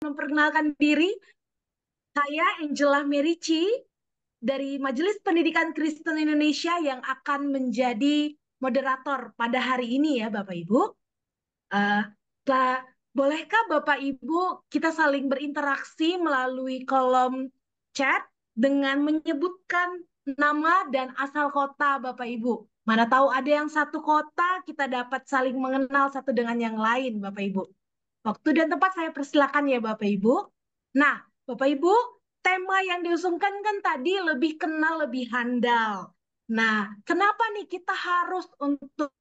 Memperkenalkan diri, saya Angela Merici dari Majelis Pendidikan Kristen Indonesia yang akan menjadi moderator pada hari ini ya Bapak Ibu. Eh, Bolehkah Bapak Ibu kita saling berinteraksi melalui kolom chat dengan menyebutkan nama dan asal kota Bapak Ibu. Mana tahu ada yang satu kota, kita dapat saling mengenal satu dengan yang lain Bapak Ibu. Waktu dan tempat saya persilakan ya Bapak Ibu. Nah, Bapak Ibu, tema yang diusungkan kan tadi lebih kenal, lebih handal. Nah, kenapa nih kita harus untuk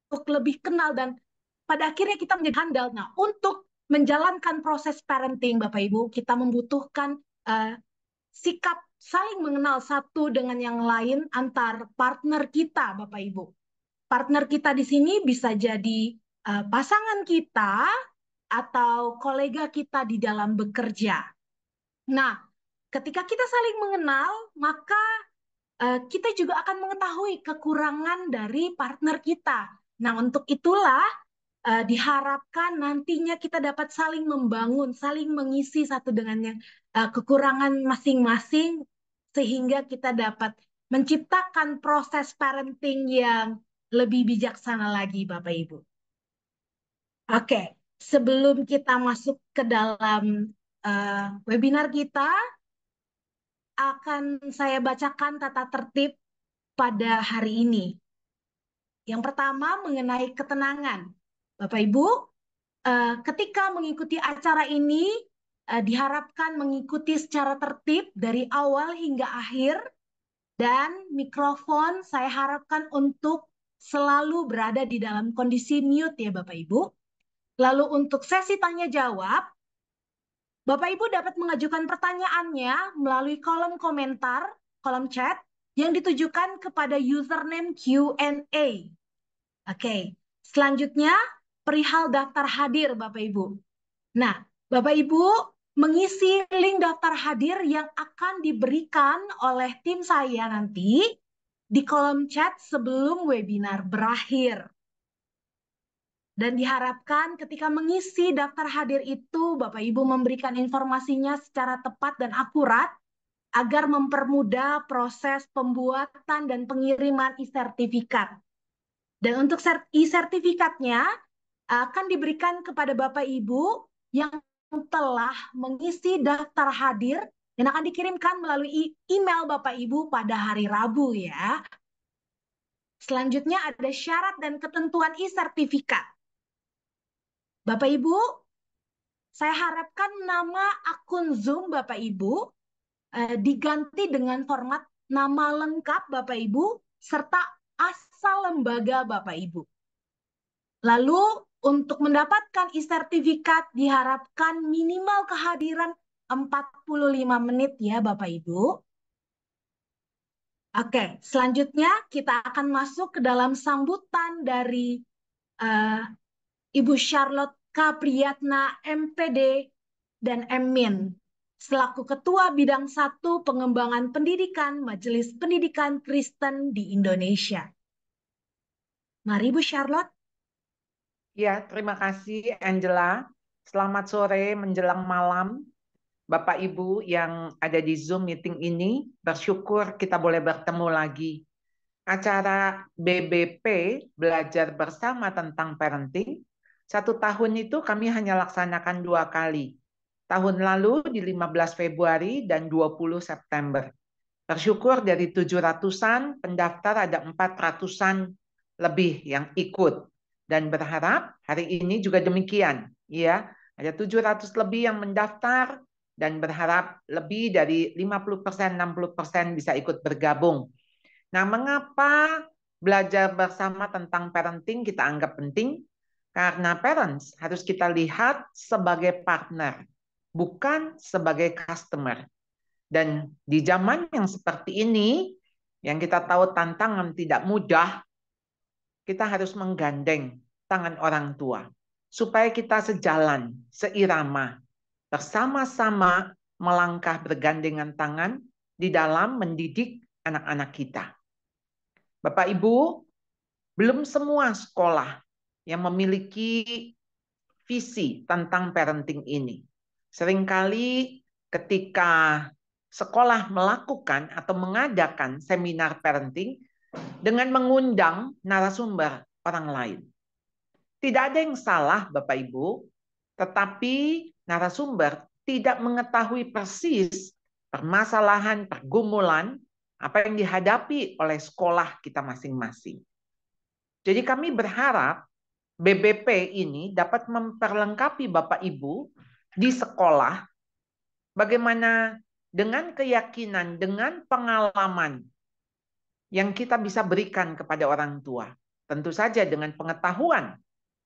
lebih kenal dan pada akhirnya kita menjadi handal. Nah, untuk menjalankan proses parenting, Bapak Ibu, kita membutuhkan sikap saling mengenal satu dengan yang lain antar partner kita, Bapak Ibu. Partner kita di sini bisa jadi pasangan kita atau kolega kita di dalam bekerja. Nah, ketika kita saling mengenal, maka kita juga akan mengetahui kekurangan dari partner kita. Nah, untuk itulah diharapkan nantinya kita dapat saling membangun, saling mengisi satu dengan yang kekurangan masing-masing, sehingga kita dapat menciptakan proses parenting yang lebih bijaksana lagi, Bapak Ibu. Oke, sebelum kita masuk ke dalam webinar kita, akan saya bacakan tata tertib pada hari ini. Yang pertama mengenai ketenangan. Bapak Ibu, ketika mengikuti acara ini, diharapkan mengikuti secara tertib dari awal hingga akhir, dan mikrofon saya harapkan untuk selalu berada di dalam kondisi mute ya Bapak Ibu. Lalu untuk sesi tanya jawab, Bapak Ibu dapat mengajukan pertanyaannya melalui kolom komentar, kolom chat yang ditujukan kepada username Q&A. Oke, selanjutnya perihal daftar hadir Bapak Ibu. Nah, Bapak Ibu mengisi link daftar hadir yang akan diberikan oleh tim saya nanti di kolom chat sebelum webinar berakhir. Dan diharapkan ketika mengisi daftar hadir itu, Bapak Ibu memberikan informasinya secara tepat dan akurat agar mempermudah proses pembuatan dan pengiriman e-sertifikat. Dan untuk e-sertifikatnya akan diberikan kepada Bapak Ibu yang telah mengisi daftar hadir dan akan dikirimkan melalui email Bapak Ibu pada hari Rabu ya. Selanjutnya ada syarat dan ketentuan e-sertifikat. Bapak Ibu, saya harapkan nama akun Zoom Bapak Ibu diganti dengan format nama lengkap Bapak Ibu serta asal lembaga Bapak Ibu. Lalu untuk mendapatkan e-sertifikat diharapkan minimal kehadiran 45 menit ya Bapak Ibu. Oke, selanjutnya kita akan masuk ke dalam sambutan dari Ibu Charlotte Kapriyatna MPD dan MMin selaku Ketua Bidang 1 Pengembangan Pendidikan Majelis Pendidikan Kristen di Indonesia. Mari Bu Charlotte. Ya, terima kasih Angela. Selamat sore menjelang malam. Bapak Ibu yang ada di Zoom meeting ini, bersyukur kita boleh bertemu lagi. Acara BBP, Belajar Bersama tentang Parenting, 1 tahun itu kami hanya laksanakan 2 kali. Tahun lalu di 15 Februari dan 20 September. Bersyukur dari 700-an pendaftar ada 400-an lebih yang ikut. Dan berharap hari ini juga demikian. Ya, ada 700 lebih yang mendaftar dan berharap lebih dari 50%, 60% bisa ikut bergabung. Nah, mengapa belajar bersama tentang parenting kita anggap penting? Karena parents harus kita lihat sebagai partner, bukan sebagai customer. Dan di zaman yang seperti ini, yang kita tahu tantangan tidak mudah, kita harus menggandeng tangan orang tua supaya kita sejalan, seirama, bersama-sama melangkah bergandengan tangan di dalam mendidik anak-anak kita. Bapak Ibu, belum semua sekolah yang memiliki visi tentang parenting ini. Seringkali ketika sekolah melakukan atau mengadakan seminar parenting dengan mengundang narasumber orang lain. Tidak ada yang salah, Bapak Ibu, tetapi narasumber tidak mengetahui persis permasalahan, pergumulan, apa yang dihadapi oleh sekolah kita masing-masing. Jadi kami berharap BBP ini dapat memperlengkapi Bapak Ibu di sekolah bagaimana dengan keyakinan, dengan pengalaman yang kita bisa berikan kepada orang tua. Tentu saja dengan pengetahuan,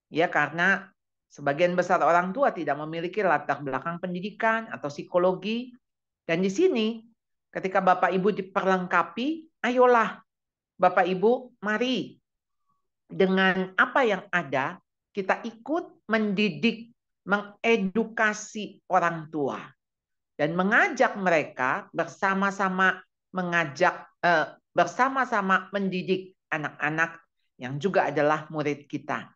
ya, karena sebagian besar orang tua tidak memiliki latar belakang pendidikan atau psikologi. Dan di sini ketika Bapak Ibu diperlengkapi, ayolah Bapak Ibu, mari dengan apa yang ada kita ikut mendidik, mengedukasi orang tua dan mengajak mereka bersama-sama mendidik anak-anak yang juga adalah murid kita.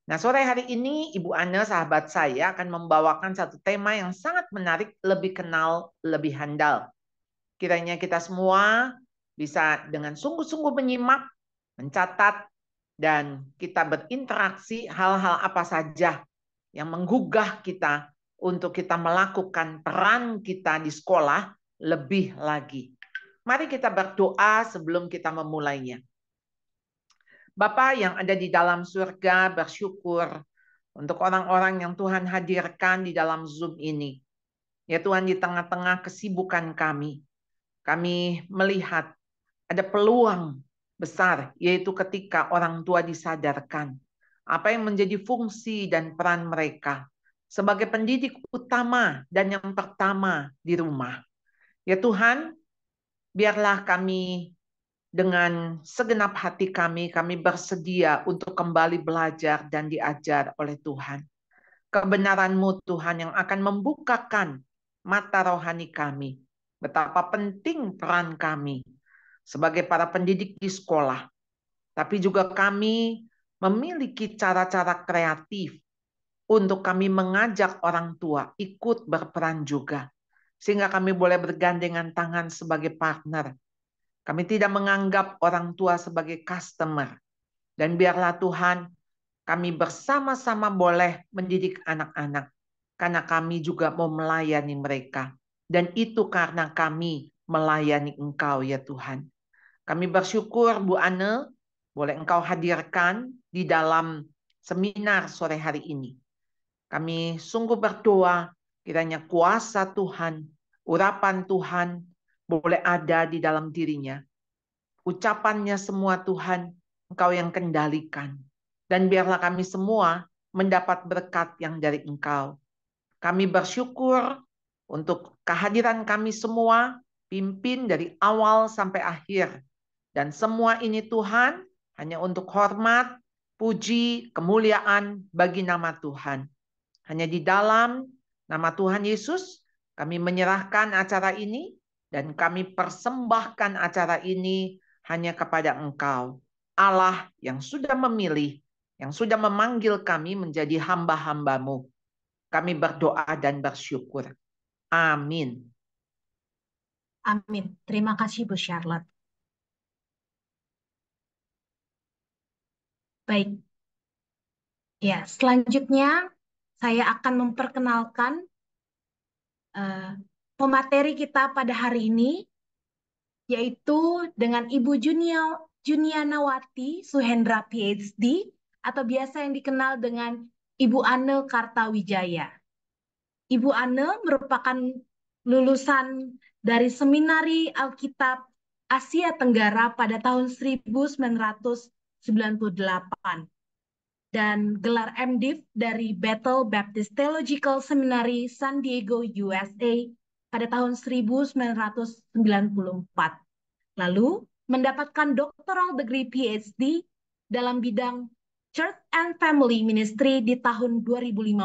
Nah, sore hari ini Ibu Ane, sahabat saya, akan membawakan satu tema yang sangat menarik, lebih kenal, lebih handal. Kiranya kita semua bisa dengan sungguh-sungguh menyimak, mencatat, dan kita berinteraksi hal-hal apa saja yang menggugah kita untuk kita melakukan peran kita di sekolah lebih lagi. Mari kita berdoa sebelum kita memulainya. Bapa yang ada di dalam surga, bersyukur untuk orang-orang yang Tuhan hadirkan di dalam Zoom ini. Ya Tuhan, di tengah-tengah kesibukan kami melihat ada peluang besar, yaitu ketika orang tua disadarkan apa yang menjadi fungsi dan peran mereka sebagai pendidik utama dan yang pertama di rumah. Ya Tuhan, biarlah kami dengan segenap hati kami bersedia untuk kembali belajar dan diajar oleh Tuhan. Kebenaran-Mu Tuhan yang akan membukakan mata rohani kami. Betapa penting peran kami sebagai para pendidik di sekolah. Tapi juga kami memiliki cara-cara kreatif untuk kami mengajak orang tua ikut berperan juga. Sehingga kami boleh bergandengan tangan sebagai partner. Kami tidak menganggap orang tua sebagai customer. Dan biarlah Tuhan, kami bersama-sama boleh mendidik anak-anak. Karena kami juga mau melayani mereka. Dan itu karena kami melayani Engkau ya Tuhan. Kami bersyukur Bu Ane, boleh Engkau hadirkan di dalam seminar sore hari ini. Kami sungguh berdoa, kiranya kuasa Tuhan, urapan Tuhan, boleh ada di dalam dirinya. Ucapannya semua Tuhan, Engkau yang kendalikan. Dan biarlah kami semua mendapat berkat yang dari Engkau. Kami bersyukur untuk kehadiran kami semua, pimpin dari awal sampai akhir. Dan semua ini Tuhan, hanya untuk hormat, puji, kemuliaan bagi nama Tuhan. Hanya di dalam nama Tuhan Yesus, kami menyerahkan acara ini, dan kami persembahkan acara ini hanya kepada Engkau, Allah yang sudah memilih, yang sudah memanggil kami menjadi hamba-hamba-Mu. Kami berdoa dan bersyukur. Amin. Amin. Terima kasih Bu Charlotte. Baik. Ya, selanjutnya saya akan memperkenalkan pemateri kita pada hari ini, yaitu dengan Ibu Junianawati Suhendra PhD, atau biasa yang dikenal dengan Ibu Ane Kartawijaya. Ibu Ane merupakan lulusan dari Seminari Alkitab Asia Tenggara pada tahun 1998 dan gelar MDiv dari Bethel Baptist Theological Seminary San Diego, USA pada tahun 1994. Lalu mendapatkan doctoral degree PhD dalam bidang Church and Family Ministry di tahun 2015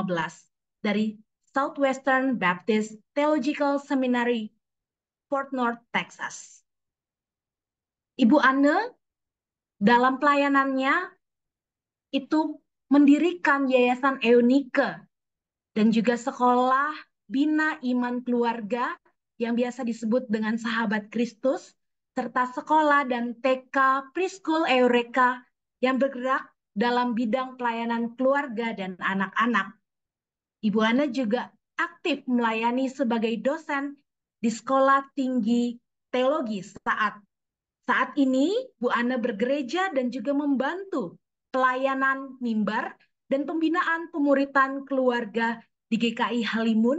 dari Southwestern Baptist Theological Seminary, Fort Worth, Texas. Ibu Ane dalam pelayanannya itu mendirikan Yayasan Eunike dan juga sekolah Bina Iman Keluarga yang biasa disebut dengan Sahabat Kristus, serta sekolah dan TK Preschool Eureka yang bergerak dalam bidang pelayanan keluarga dan anak-anak. Ibu Ana juga aktif melayani sebagai dosen di Sekolah Tinggi Teologi saat ini Bu Ana bergereja dan juga membantu pelayanan mimbar dan pembinaan pemuritan keluarga di GKI Halimun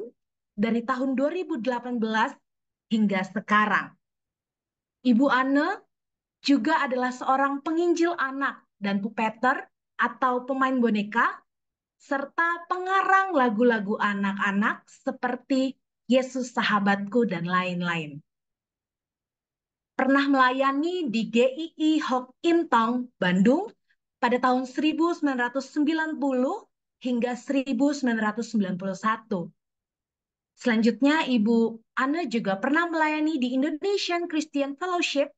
dari tahun 2018 hingga sekarang. Ibu Ana juga adalah seorang penginjil anak dan pupeter atau pemain boneka, serta pengarang lagu-lagu anak-anak seperti Yesus Sahabatku dan lain-lain. Pernah melayani di GII Hock In Tong, Bandung pada tahun 1990 hingga 1991. Selanjutnya, Ibu Ana juga pernah melayani di Indonesian Christian Fellowship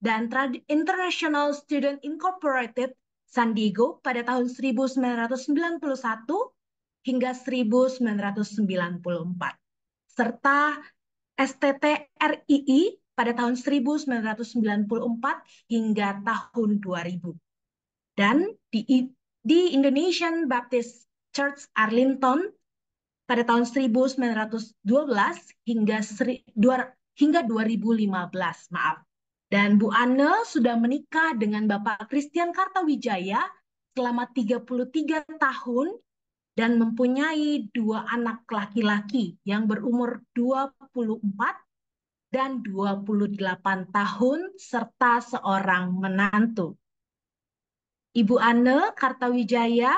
dan International Student Incorporated San Diego pada tahun 1991 hingga 1994, serta STTRII pada tahun 1994 hingga tahun 2000. Dan di Indonesian Baptist Church Arlington pada tahun 1912 hingga 2015, maaf. Dan Bu Ana sudah menikah dengan Bapak Christian Kartawijaya selama 33 tahun dan mempunyai 2 anak laki-laki yang berumur 24 dan 28 tahun serta seorang menantu. Ibu Ana Kartawijaya,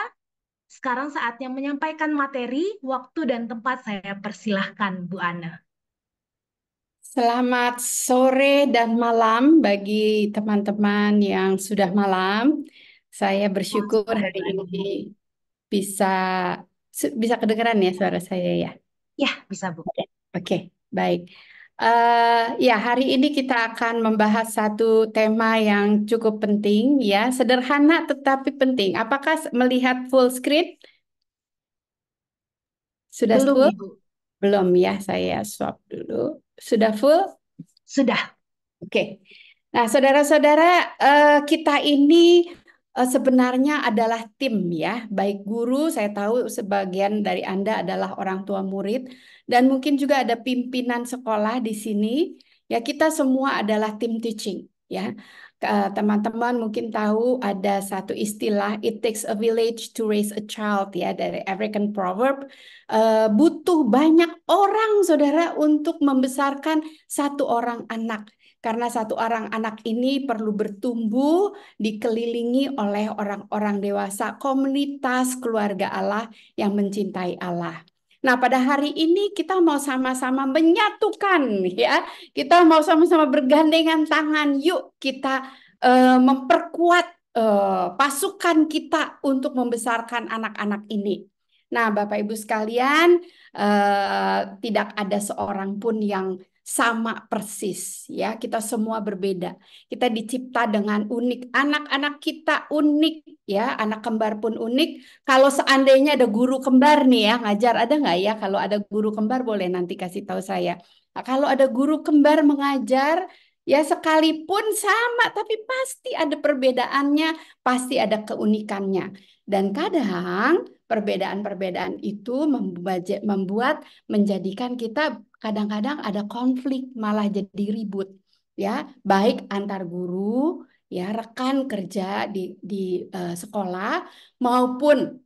sekarang saatnya menyampaikan materi, waktu dan tempat saya persilahkan Bu Ana. Selamat sore dan malam bagi teman-teman yang sudah malam. Saya bersyukur hari ini bisa kedengaran ya suara saya ya. Ya, bisa Bu. Oke, baik. Ya, hari ini kita akan membahas satu tema yang cukup penting ya, sederhana tetapi penting. Apakah melihat full screen? Sudah Belum, full? Ibu. Belum ya, saya swap dulu. Sudah full? Sudah. Oke. Nah, saudara-saudara, kita ini sebenarnya adalah tim ya. Baik guru, saya tahu sebagian dari Anda adalah orang tua murid dan mungkin juga ada pimpinan sekolah di sini. Ya, kita semua adalah tim teaching ya. Teman-teman mungkin tahu ada satu istilah it takes a village to raise a child ya dari African proverb. Butuh banyak orang saudara untuk membesarkan satu orang anak. Karena satu orang anak ini perlu bertumbuh dikelilingi oleh orang-orang dewasa, komunitas keluarga Allah yang mencintai Allah. Nah, pada hari ini kita mau sama-sama menyatukan ya. Kita mau sama-sama bergandengan tangan. Yuk kita memperkuat pasukan kita untuk membesarkan anak-anak ini. Nah, Bapak Ibu sekalian, tidak ada seorang pun yang sama persis ya, kita semua berbeda. Kita dicipta dengan unik. Anak-anak kita unik ya, anak kembar pun unik. Kalau seandainya ada guru kembar nih ya, ngajar ada nggak ya? Kalau ada guru kembar boleh nanti kasih tahu saya. Nah, kalau ada guru kembar mengajar ya sekalipun sama tapi pasti ada perbedaannya, pasti ada keunikannya. Dan kadang perbedaan-perbedaan itu membuat menjadikan kita kadang-kadang ada konflik, malah jadi ribut ya, baik antar guru ya, rekan kerja di sekolah maupun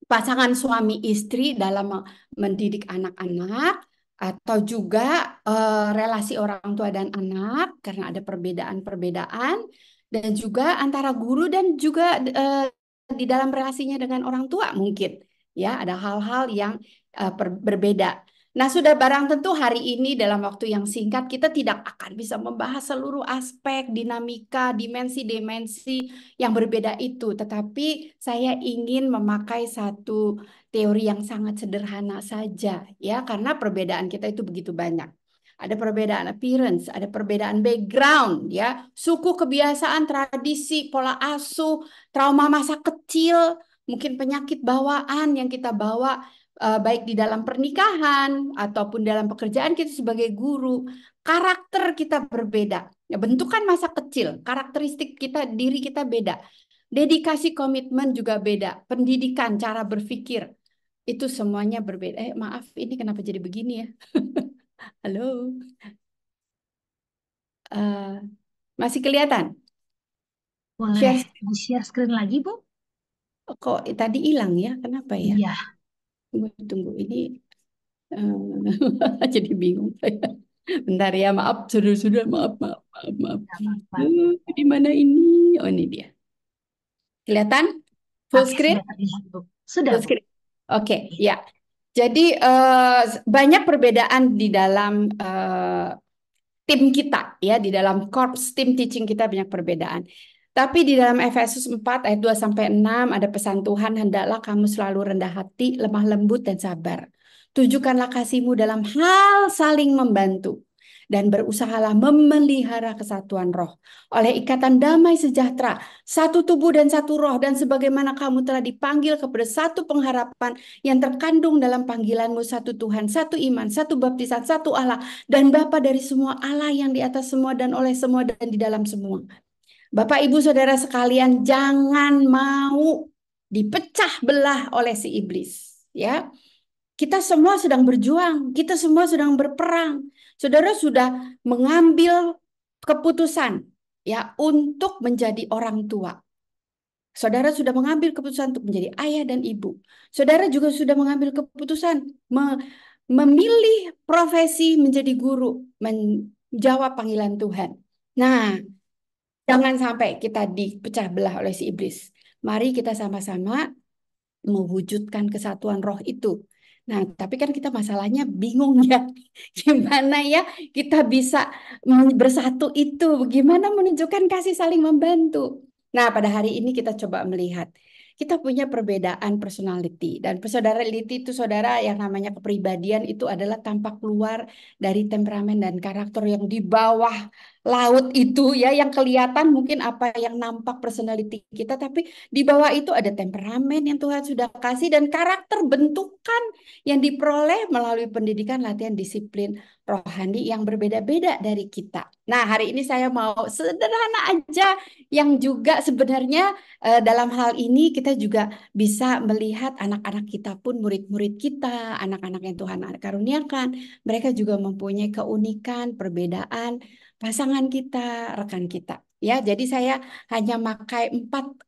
pasangan suami istri dalam mendidik anak-anak atau juga relasi orang tua dan anak karena ada perbedaan-perbedaan dan juga antara guru dan juga di dalam relasinya dengan orang tua mungkin ya ada hal-hal yang berbeda. Nah, sudah barang tentu hari ini dalam waktu yang singkat kita tidak akan bisa membahas seluruh aspek dinamika, dimensi-dimensi yang berbeda itu, tetapi saya ingin memakai satu teori yang sangat sederhana saja ya, karena perbedaan kita itu begitu banyak. Ada perbedaan appearance, ada perbedaan background ya, suku, kebiasaan, tradisi, pola asuh, trauma masa kecil, mungkin penyakit bawaan yang kita bawa baik di dalam pernikahan ataupun dalam pekerjaan kita sebagai guru. Karakter kita berbeda. Ya, bentukan masa kecil, karakteristik kita, diri kita beda. Dedikasi komitmen juga beda. Pendidikan, cara berpikir, itu semuanya berbeda. Maaf, ini kenapa jadi begini ya? Halo. Masih kelihatan? Boleh Share. di-share screen lagi, Bu? Kok tadi hilang ya? Kenapa ya? Iya. Tunggu ini. Jadi bingung saya. Bentar ya, maaf. Sudah, maaf. Nggak apa-apa. Di mana ini? Oh, ini dia. Kelihatan? Full Oke, screen? sudah terlihat, Bu. Sudah, Full Bu. screen. Oke, ya. Jadi banyak perbedaan di dalam tim kita ya, di dalam korps tim teaching kita banyak perbedaan. Tapi di dalam Efesus 4 ayat 2 sampai 6 ada pesan Tuhan, hendaklah kamu selalu rendah hati, lemah lembut dan sabar. Tunjukkanlah kasihmu dalam hal saling membantu dan berusahalah memelihara kesatuan roh oleh ikatan damai sejahtera, satu tubuh dan satu roh, dan sebagaimana kamu telah dipanggil kepada satu pengharapan yang terkandung dalam panggilanmu, satu Tuhan, satu iman, satu baptisan, satu Allah dan Bapa dari semua, Allah yang di atas semua dan oleh semua dan di dalam semua. Bapak Ibu Saudara sekalian, jangan mau dipecah belah oleh si iblis, ya. Kita semua sedang berjuang, kita semua sedang berperang. Saudara sudah mengambil keputusan ya untuk menjadi orang tua. Saudara sudah mengambil keputusan untuk menjadi ayah dan ibu. Saudara juga sudah mengambil keputusan memilih profesi menjadi guru, menjawab panggilan Tuhan. Nah, jangan sampai kita dipecah belah oleh si iblis. Mari kita sama-sama mewujudkan kesatuan roh itu. Nah, tapi kan kita masalahnya bingung ya. Gimana ya kita bisa bersatu itu? Bagaimana menunjukkan kasih saling membantu? Nah, pada hari ini kita coba melihat. Kita punya perbedaan personality. Dan personality itu saudara yang namanya kepribadian itu adalah tampak keluar dari temperamen dan karakter yang di bawah laut itu ya. Yang kelihatan mungkin apa yang nampak personality kita. Tapi di bawah itu ada temperamen yang Tuhan sudah kasih dan karakter bentukan yang diperoleh melalui pendidikan, latihan, disiplin rohani yang berbeda-beda dari kita. Nah, hari ini saya mau sederhana aja yang juga sebenarnya dalam hal ini kita juga bisa melihat anak-anak kita pun, murid-murid kita, anak-anak yang Tuhan karuniakan, mereka juga mempunyai keunikan, perbedaan, pasangan kita, rekan kita. Ya, jadi saya hanya pakai 4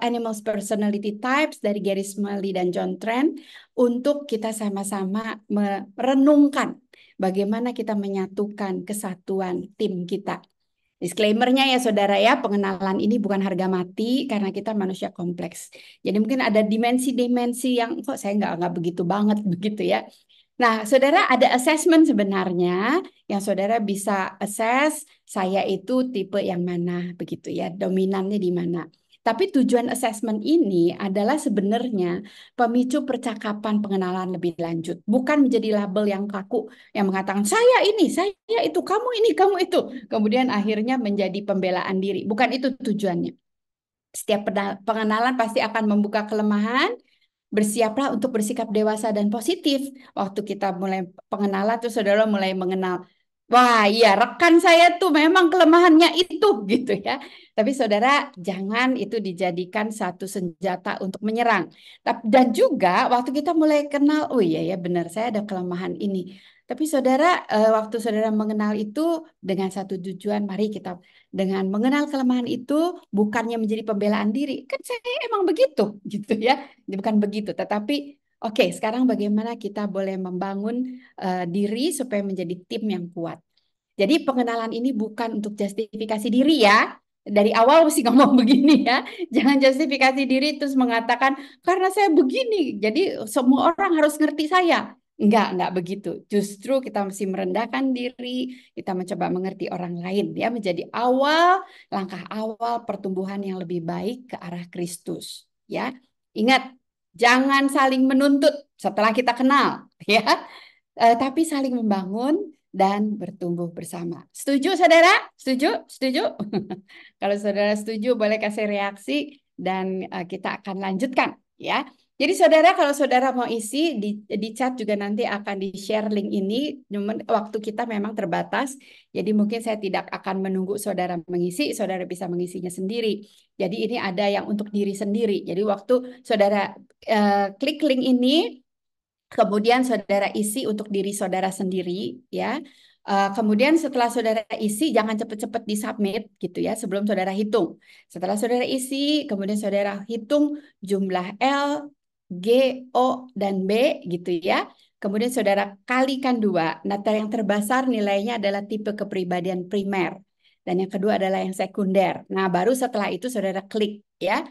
animals personality types dari Gary Smalley dan John Trent untuk kita sama-sama merenungkan bagaimana kita menyatukan kesatuan tim kita. Disclaimer-nya ya saudara ya, pengenalan ini bukan harga mati karena kita manusia kompleks. Jadi mungkin ada dimensi-dimensi yang kok saya nggak begitu banget begitu ya. Nah, saudara ada assessment sebenarnya yang saudara bisa assess saya itu tipe yang mana begitu ya, dominannya di mana. Tapi tujuan assessment ini adalah sebenarnya pemicu percakapan pengenalan lebih lanjut. Bukan menjadi label yang kaku yang mengatakan saya ini, saya itu, kamu ini, kamu itu. Kemudian akhirnya menjadi pembelaan diri. Bukan itu tujuannya. Setiap pengenalan pasti akan membuka kelemahan. Bersiaplah untuk bersikap dewasa dan positif. Waktu kita mulai pengenalan tuh saudara mulai mengenal. Wah, iya rekan saya tuh memang kelemahannya itu gitu ya. Tapi saudara jangan itu dijadikan satu senjata untuk menyerang. Dan juga waktu kita mulai kenal, oh iya ya benar saya ada kelemahan ini. Tapi saudara waktu saudara mengenal itu dengan satu tujuan, mari kita dengan mengenal kelemahan itu bukannya menjadi pembelaan diri. Kan saya emang begitu gitu ya. Bukan begitu, tetapi oke, sekarang bagaimana kita boleh membangun diri supaya menjadi tim yang kuat. Jadi pengenalan ini bukan untuk justifikasi diri ya. Dari awal mesti ngomong begini ya. Jangan justifikasi diri terus mengatakan karena saya begini, jadi semua orang harus ngerti saya. Enggak begitu. Justru kita mesti merendahkan diri, kita mencoba mengerti orang lain ya, menjadi langkah awal pertumbuhan yang lebih baik ke arah Kristus ya. Ingat, jangan saling menuntut setelah kita kenal ya. Tapi saling membangun dan bertumbuh bersama. Setuju saudara? Setuju? Setuju? Kalau saudara setuju boleh kasih reaksi dan kita akan lanjutkan ya. Jadi saudara, kalau saudara mau isi di chat juga nanti akan di-share link ini. Cuman waktu kita memang terbatas, jadi mungkin saya tidak akan menunggu saudara mengisi, saudara bisa mengisinya sendiri. Jadi ini ada yang untuk diri sendiri. Jadi waktu saudara klik link ini, kemudian saudara isi untuk diri saudara sendiri, ya. Kemudian setelah saudara isi, jangan cepat-cepat disubmit gitu ya, sebelum saudara hitung. Setelah saudara isi, kemudian saudara hitung jumlah L, G, O, dan B gitu ya. Kemudian saudara kalikan 2. Nah, yang terbesar nilainya adalah tipe kepribadian primer. Dan yang kedua adalah yang sekunder. Nah, baru setelah itu saudara klik ya.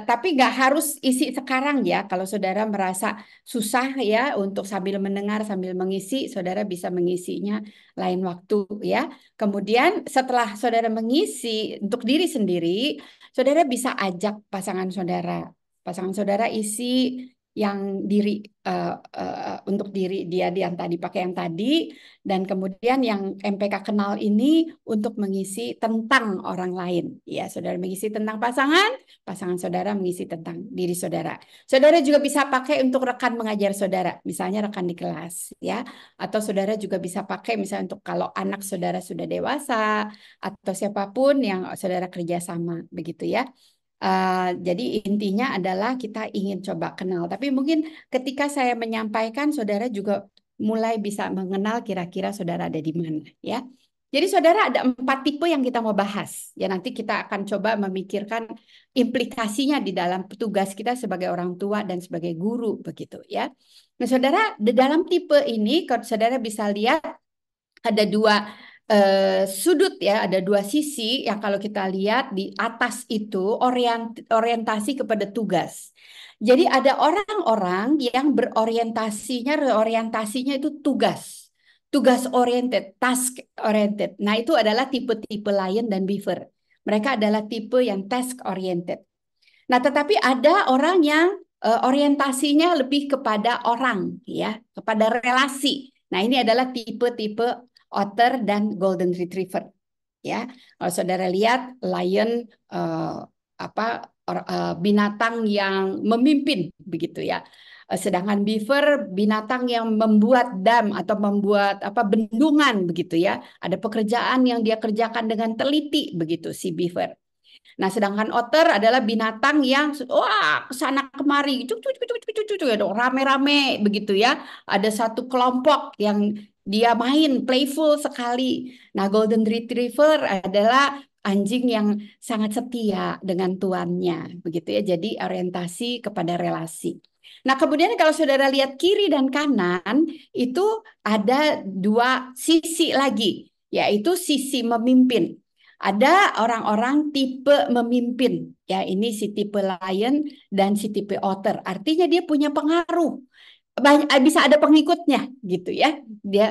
Tapi nggak harus isi sekarang ya. Kalau saudara merasa susah ya untuk sambil mendengar, sambil mengisi, saudara bisa mengisinya lain waktu ya. Kemudian setelah saudara mengisi untuk diri sendiri, saudara bisa ajak pasangan saudara. Pasangan saudara isi yang diri untuk diri dia yang tadi pakai yang tadi, dan kemudian yang MPK kenal ini untuk mengisi tentang orang lain. Ya, saudara mengisi tentang pasangan, pasangan saudara mengisi tentang diri saudara. Saudara juga bisa pakai untuk rekan mengajar saudara, misalnya rekan di kelas, ya. Atau saudara juga bisa pakai misalnya untuk kalau anak saudara sudah dewasa atau siapapun yang saudara kerjasama, begitu ya. Jadi intinya adalah kita ingin coba kenal. Tapi mungkin ketika saya menyampaikan, saudara juga mulai bisa mengenal kira-kira saudara ada di mana, ya. Jadi saudara ada 4 tipe yang kita mau bahas. Ya nanti kita akan coba memikirkan implikasinya di dalam tugas kita sebagai orang tua dan sebagai guru, begitu ya. Nah saudara, di dalam tipe ini, kalau saudara bisa lihat ada 2 sudut ya, ada 2 sisi yang kalau kita lihat di atas itu orientasi kepada tugas. Jadi ada orang-orang yang reorientasinya itu tugas oriented, task oriented. Nah itu adalah tipe-tipe lion dan beaver. Mereka adalah tipe yang task oriented. Nah tetapi ada orang yang orientasinya lebih kepada orang ya, kepada relasi. Nah ini adalah tipe-tipe otter dan golden retriever ya. Kalau saudara lihat lion binatang yang memimpin begitu ya. Sedangkan beaver binatang yang membuat dam atau membuat bendungan begitu ya. Ada pekerjaan yang dia kerjakan dengan teliti begitu si beaver. Nah, sedangkan otter adalah binatang yang kesana kemari, rame-rame begitu ya. Ada satu kelompok yang dia main playful sekali. Nah, golden retriever adalah anjing yang sangat setia dengan tuannya, begitu ya. Jadi orientasi kepada relasi. Nah, kemudian kalau saudara lihat kiri dan kanan, itu ada 2 sisi lagi, yaitu sisi memimpin. Ada orang-orang tipe memimpin, ya ini si tipe lion dan si tipe otter. Artinya dia punya pengaruh, bisa ada pengikutnya gitu ya.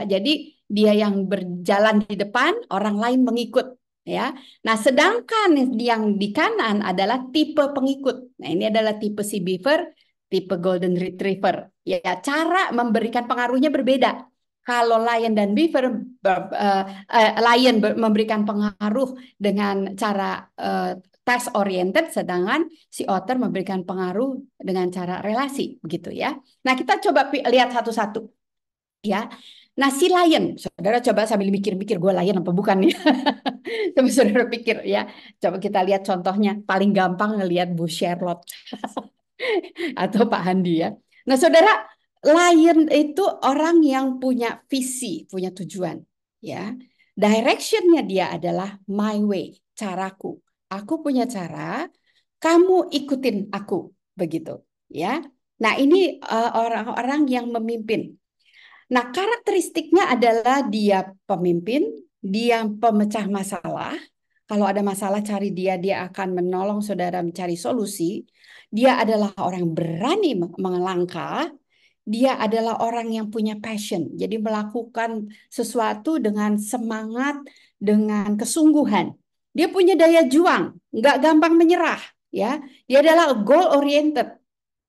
Jadi dia yang berjalan di depan, orang lain mengikut ya. Nah, sedangkan yang di kanan adalah tipe pengikut. Nah, ini adalah tipe si beaver, tipe golden retriever. Ya, cara memberikan pengaruhnya berbeda. Kalau lion dan beaver, lion memberikan pengaruh dengan cara task oriented, sedangkan si otter memberikan pengaruh dengan cara relasi, begitu ya. Nah, kita coba lihat satu-satu, ya. Nah, si lion, saudara coba sambil mikir-mikir, gue lion apa bukan ya? Coba saudara pikir ya. Coba kita lihat contohnya, paling gampang ngelihat Bu Charlotte atau Pak Handi ya. Nah, saudara, lion itu orang yang punya visi, punya tujuan, ya. Directionnya dia adalah my way, caraku. Aku punya cara, kamu ikutin aku, begitu, ya. Nah, ini orang-orang yang memimpin. Nah, karakteristiknya adalah dia pemimpin, dia pemecah masalah. Kalau ada masalah cari dia akan menolong saudara mencari solusi. Dia adalah orang berani melangkah. Dia adalah orang yang punya passion. Jadi melakukan sesuatu dengan semangat, dengan kesungguhan. Dia punya daya juang, nggak gampang menyerah. Ya, dia adalah goal oriented.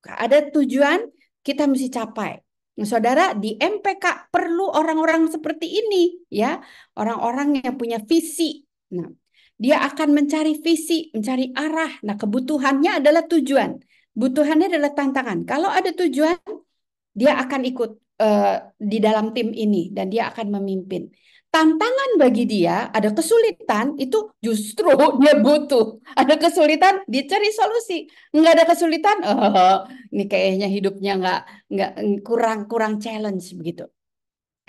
Ada tujuan, kita mesti capai. Nah, saudara, di MPK perlu orang-orang seperti ini, ya, orang-orang yang punya visi. Nah, dia akan mencari visi, mencari arah. Nah, kebutuhannya adalah tujuan. Butuhannya adalah tantangan. Kalau ada tujuan, dia akan ikut di dalam tim ini dan dia akan memimpin. Tantangan bagi dia, ada kesulitan, itu justru dia butuh. Ada kesulitan, dia cari solusi. Nggak ada kesulitan, ini kayaknya hidupnya nggak kurang kurang challenge begitu.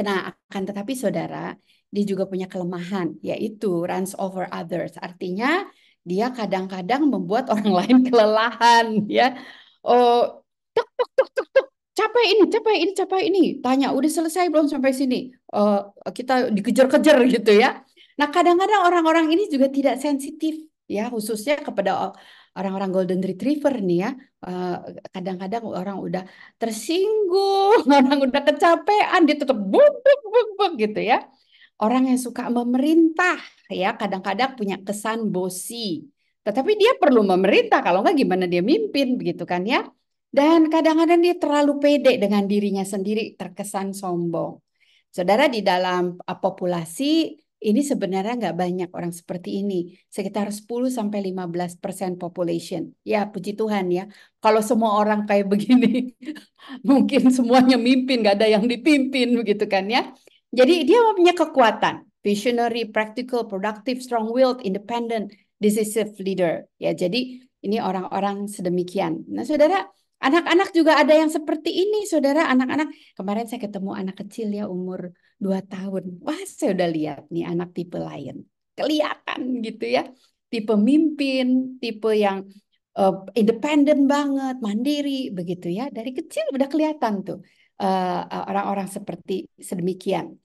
Nah, akan tetapi saudara, dia juga punya kelemahan, yaitu runs over others. Artinya dia kadang-kadang membuat orang lain kelelahan, ya. Oh, tuk, tuk, tuk, tuk, tuk. Capai ini, capai ini, capai ini. Tanya, udah selesai belum sampai sini? Kita dikejar-kejar gitu ya. Nah, kadang-kadang orang-orang ini juga tidak sensitif, ya, khususnya kepada orang-orang golden retriever nih ya. Eh, Kadang-kadang orang udah tersinggung, orang udah kecapean, dia tetap buk, buk, buk, buk, gitu ya. Orang yang suka memerintah, ya kadang-kadang punya kesan bosi. Tetapi dia perlu memerintah, kalau nggak gimana dia mimpin, begitu kan ya. Dan kadang-kadang dia terlalu pede dengan dirinya sendiri, terkesan sombong. Saudara, di dalam populasi ini sebenarnya nggak banyak orang seperti ini, sekitar 10-15% population. Ya, puji Tuhan ya. Kalau semua orang kayak begini, mungkin semuanya mimpin, nggak ada yang dipimpin, begitu kan ya. Jadi dia punya kekuatan, visionary, practical, productive, strong-willed, independent, decisive leader. Ya, jadi ini orang-orang sedemikian. Nah, saudara, anak-anak juga ada yang seperti ini, saudara. Anak-anak, kemarin saya ketemu anak kecil ya, umur 2 tahun. Wah, saya udah lihat nih anak tipe lain. Kelihatan gitu ya. Tipe mimpin, tipe yang independen banget, mandiri, begitu ya. Dari kecil udah kelihatan tuh orang-orang seperti sedemikian.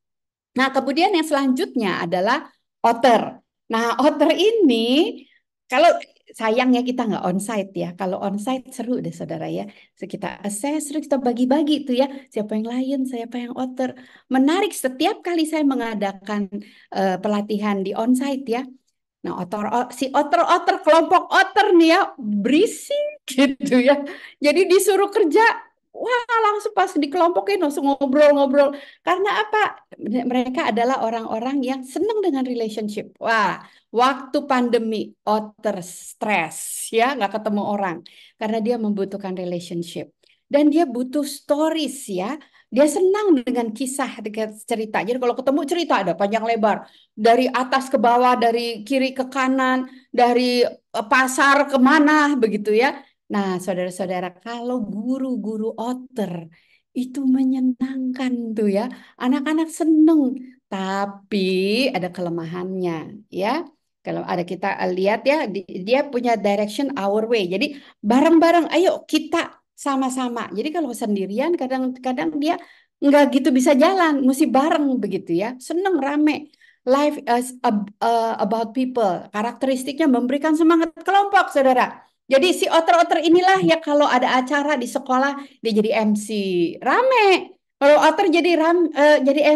Nah, kemudian yang selanjutnya adalah otter. Nah, otter ini kalau sayangnya kita nggak onsite ya. Kalau onsite seru deh saudara ya. So, kita assess, terus kita bagi-bagi tuh ya. Siapa yang lion, siapa yang otter. Menarik setiap kali saya mengadakan pelatihan di onsite ya. Nah, si otter-otter, kelompok otter nih ya, berisik gitu ya. Jadi disuruh kerja, wah langsung pas dikelompokin langsung ngobrol-ngobrol. Karena apa? Mereka adalah orang-orang yang senang dengan relationship. Wah, waktu pandemi otter stres ya, nggak ketemu orang. Karena dia membutuhkan relationship. Dan dia butuh stories ya. Dia senang dengan kisah, dengan cerita. Jadi kalau ketemu cerita ada panjang lebar dari atas ke bawah, dari kiri ke kanan, dari pasar kemana, begitu ya. Nah, saudara-saudara, kalau guru-guru otter itu menyenangkan tuh ya, anak-anak seneng, tapi ada kelemahannya, ya. Kalau ada kita lihat ya, dia punya direction our way. Jadi bareng-bareng, ayo kita sama-sama. Jadi kalau sendirian, kadang-kadang dia nggak gitu bisa jalan, mesti bareng begitu ya. Seneng rame. Life is about people. Karakteristiknya memberikan semangat kelompok, saudara. Jadi si otter-otter inilah ya kalau ada acara di sekolah dia jadi MC rame. Kalau otter jadi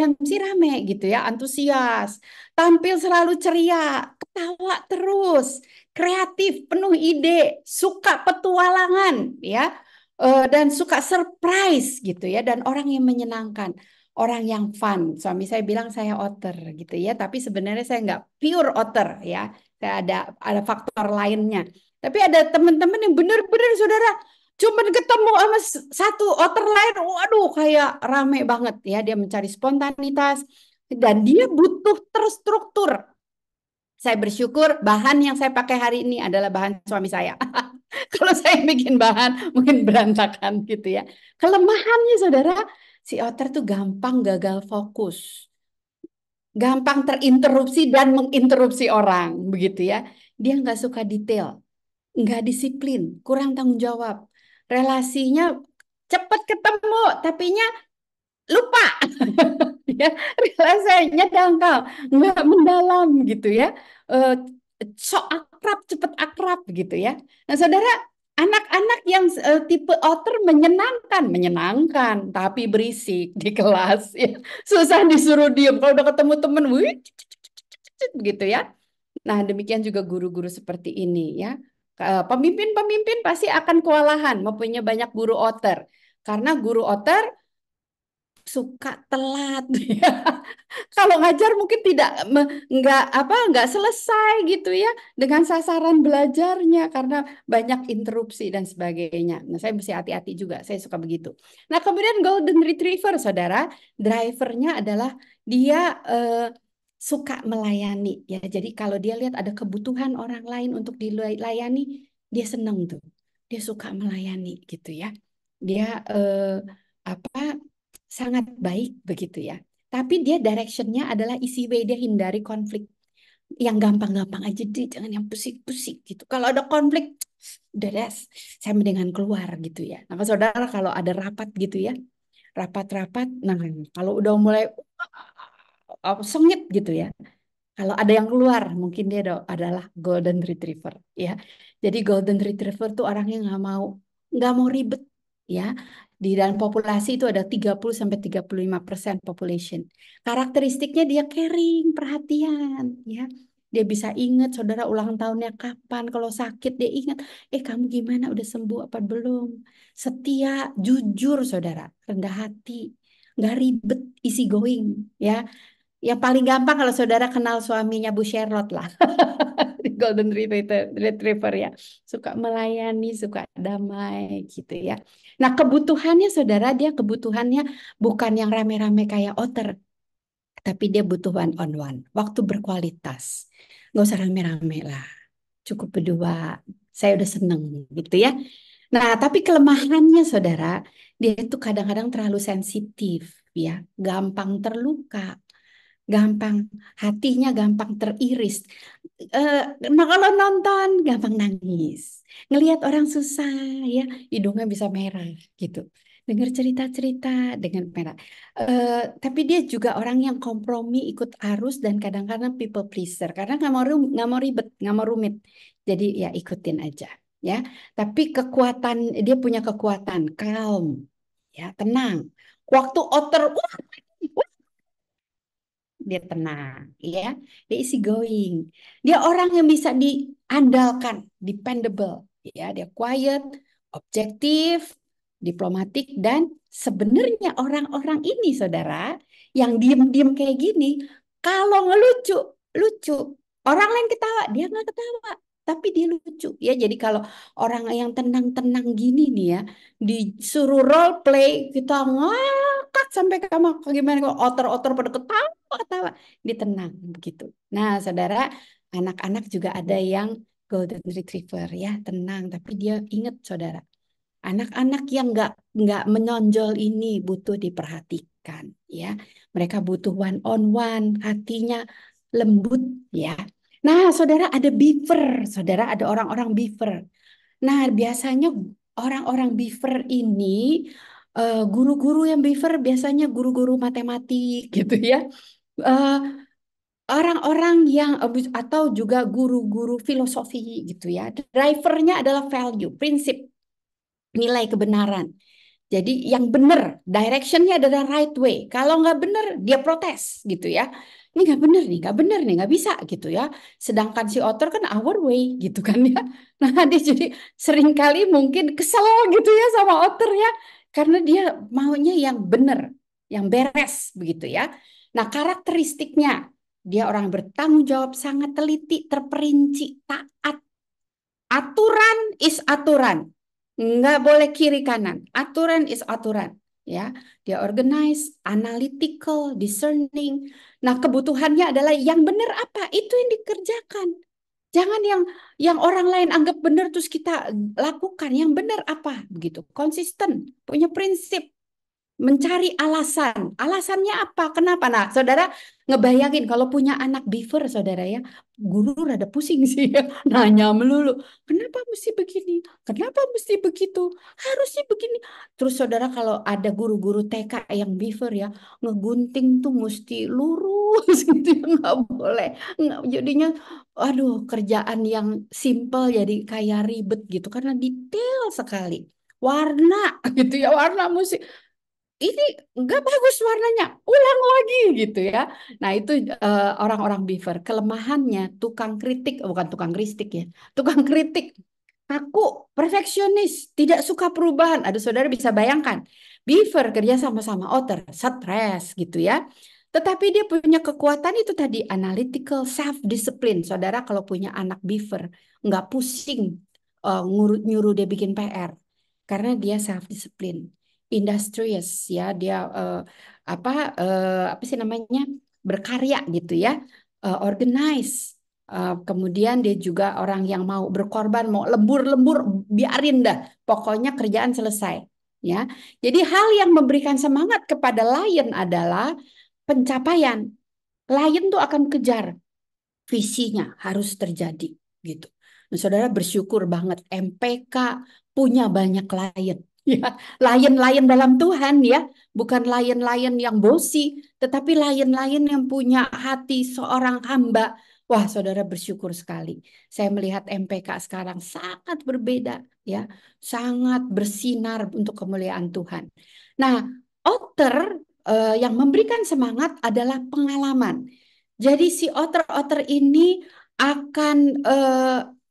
MC rame gitu ya, antusias, tampil selalu ceria, ketawa terus, kreatif, penuh ide, suka petualangan ya, dan suka surprise gitu ya, dan orang yang menyenangkan orang yang fun. Suami saya bilang saya otter gitu ya, tapi sebenarnya saya nggak pure otter ya. Saya ada faktor lainnya. Tapi ada teman-teman yang benar-benar saudara cuman ketemu sama satu otter lain, waduh kayak rame banget ya. Dia mencari spontanitas dan dia butuh terstruktur. Saya bersyukur bahan yang saya pakai hari ini adalah bahan suami saya. Kalau saya bikin bahan mungkin berantakan gitu ya. Kelemahannya saudara, si otter tuh gampang gagal fokus, gampang terinterupsi dan menginterupsi orang, begitu ya. Dia nggak suka detail, nggak disiplin, kurang tanggung jawab. Relasinya cepat ketemu, tapinya lupa. Ya, relasinya dangkal, nggak mendalam gitu ya. Eh, Sok akrab, cepat akrab gitu ya. Nah, saudara, anak-anak yang tipe otter menyenangkan, menyenangkan, tapi berisik di kelas ya. Susah disuruh diem. Kalau udah ketemu temen, wih, begitu ya. Nah, demikian juga guru-guru seperti ini ya. Pemimpin-pemimpin pasti akan kewalahan mempunyai banyak guru otter. Karena guru otter suka telat. Kalau ngajar mungkin nggak selesai gitu ya dengan sasaran belajarnya karena banyak interupsi dan sebagainya. Nah, saya mesti hati-hati juga. Saya suka begitu. Nah, kemudian Golden Retriever, saudara, drivernya adalah dia suka melayani ya. Jadi kalau dia lihat ada kebutuhan orang lain untuk dilayani, dia senang tuh. Dia suka melayani gitu ya. Dia apa sangat baik begitu ya. Tapi dia directionnya adalah easy way, dia hindari konflik. Yang gampang-gampang aja deh, jangan yang pusing-pusing gitu. Kalau ada konflik, udah deh, saya mendingan keluar gitu ya. Nah, saudara kalau ada rapat gitu ya, rapat-rapat, nah kalau udah mulai sengit gitu ya, kalau ada yang keluar, mungkin dia adalah Golden Retriever, ya. Jadi Golden Retriever tuh orangnya nggak mau ribet, ya. Di dalam populasi itu ada 30-35% population. Karakteristiknya dia caring, perhatian, ya. Dia bisa ingat saudara ulang tahunnya kapan, kalau sakit dia ingat, kamu gimana, udah sembuh apa belum? Setia, jujur saudara, rendah hati, nggak ribet, easy going, ya. Yang paling gampang kalau saudara kenal suaminya Bu Charlotte lah. Golden Retriever ya. Suka melayani, suka damai gitu ya. Nah kebutuhannya saudara, dia kebutuhannya bukan yang rame-rame kayak otter. Tapi dia butuh one on one. Waktu berkualitas. Nggak usah rame-rame lah. Cukup berdua. Saya udah seneng gitu ya. Nah tapi kelemahannya saudara, dia itu kadang-kadang terlalu sensitif ya. Gampang terluka, gampang hatinya gampang teriris. Eh, nah kalau nonton gampang nangis, ngelihat orang susah ya hidungnya bisa merah gitu. Dengar cerita-cerita dengan merah. Tapi dia juga orang yang kompromi, ikut arus dan kadang-kadang people pleaser karena nggak mau ribet, nggak mau rumit. Jadi ya ikutin aja ya. Tapi dia punya kekuatan calm ya tenang. Waktu otter dia tenang, ya, dia easy going, dia orang yang bisa diandalkan, dependable, ya, dia quiet, objektif, diplomatik, dan sebenarnya orang-orang ini, saudara, yang diem-diem kayak gini, kalau ngelucu, lucu, orang lain ketawa, dia nggak ketawa, tapi dia lucu, ya. Jadi kalau orang yang tenang-tenang gini nih ya, disuruh role play, kita ngakak sampai kamu gimana, kalau otor-otor pada ketawa, dia tenang begitu. Nah, saudara, anak-anak juga ada yang Golden Retriever ya, tenang, tapi dia ingat, saudara, anak-anak yang nggak menonjol ini butuh diperhatikan, ya. Mereka butuh one on one, hatinya lembut, ya. Nah, saudara, ada beaver, saudara, ada orang-orang beaver. Nah, biasanya orang-orang beaver ini guru-guru yang beaver biasanya guru-guru matematik gitu ya. Eh, Orang-orang yang atau juga guru-guru filosofi gitu ya. Drivernya adalah value, prinsip, nilai kebenaran. Jadi yang benar, directionnya adalah right way. Kalau nggak benar, dia protes gitu ya. Ini nggak benar nih, nggak benar nih, nggak bisa gitu ya. Sedangkan si author kan our way gitu kan ya. Nah dia jadi seringkali mungkin kesel gitu ya sama author ya. Karena dia maunya yang benar, yang beres begitu ya. Nah karakteristiknya, dia orang bertanggung jawab, sangat teliti, terperinci, taat. Aturan is aturan. Nggak boleh kiri kanan. Aturan is aturan. Ya, dia organize, analytical, discerning. Nah, kebutuhannya adalah yang benar apa? Itu yang dikerjakan. Jangan yang orang lain anggap benar terus kita lakukan. Yang benar apa? Begitu. Konsisten, punya prinsip, mencari alasan. Alasannya apa? Kenapa? Nah, saudara ngebayangin kalau punya anak beaver, saudara ya, guru rada pusing sih ya, nanya melulu. Kenapa mesti begini? Kenapa mesti begitu? Harusnya begini. Terus saudara kalau ada guru-guru TK yang beaver ya, ngegunting tuh mesti lurus gitu ya, nggak boleh. Nggak, jadinya, aduh, kerjaan yang simple jadi kayak ribet gitu karena detail sekali. Warna gitu ya, warna musik ini nggak bagus warnanya, ulang lagi gitu ya. Nah itu orang-orang beaver. Kelemahannya tukang kritik, bukan tukang kristik ya, tukang kritik. Aku perfeksionis, tidak suka perubahan. Aduh saudara bisa bayangkan, Beaver kerja sama-sama otter, stres gitu ya. Tetapi dia punya kekuatan itu tadi, analytical, self-discipline. Saudara kalau punya anak beaver, nggak pusing nyuruh dia bikin PR. Karena dia self-discipline. Industrious ya, dia apa apa sih namanya, berkarya gitu ya, organize. Kemudian dia juga orang yang mau berkorban, mau lembur-lembur, biarin dah. Pokoknya kerjaan selesai. Ya, jadi hal yang memberikan semangat kepada lion adalah pencapaian. Lion tuh akan kejar visinya harus terjadi gitu. Nah, saudara bersyukur banget MPK punya banyak lion. Ya, lion-lion dalam Tuhan ya, bukan lion-lion yang bosi, tetapi lion-lion yang punya hati seorang hamba. Wah, saudara bersyukur sekali. Saya melihat MPK sekarang sangat berbeda ya, sangat bersinar untuk kemuliaan Tuhan. Nah, Otter yang memberikan semangat adalah pengalaman. Jadi si otter-otter ini akan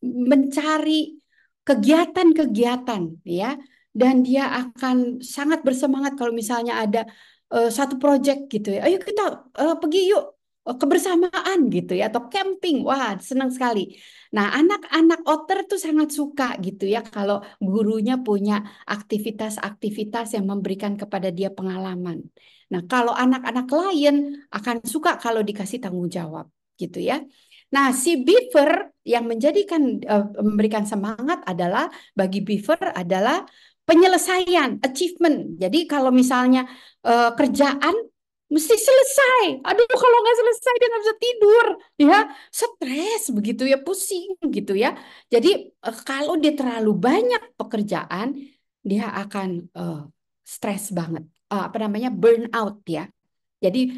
mencari kegiatan-kegiatan ya, dan dia akan sangat bersemangat kalau misalnya ada satu proyek gitu ya. Ayo kita pergi yuk kebersamaan gitu ya, atau camping. Wah, senang sekali. Nah, anak-anak otter tuh sangat suka gitu ya kalau gurunya punya aktivitas-aktivitas yang memberikan kepada dia pengalaman. Nah, kalau anak-anak lion akan suka kalau dikasih tanggung jawab gitu ya. Nah, si beaver yang memberikan semangat adalah, bagi beaver adalah penyelesaian, achievement. Jadi kalau misalnya kerjaan mesti selesai. Aduh, kalau nggak selesai dia nggak bisa tidur, ya, stres begitu ya, pusing gitu ya. Jadi kalau dia terlalu banyak pekerjaan, dia akan stres banget. Apa namanya, burn out ya. Jadi,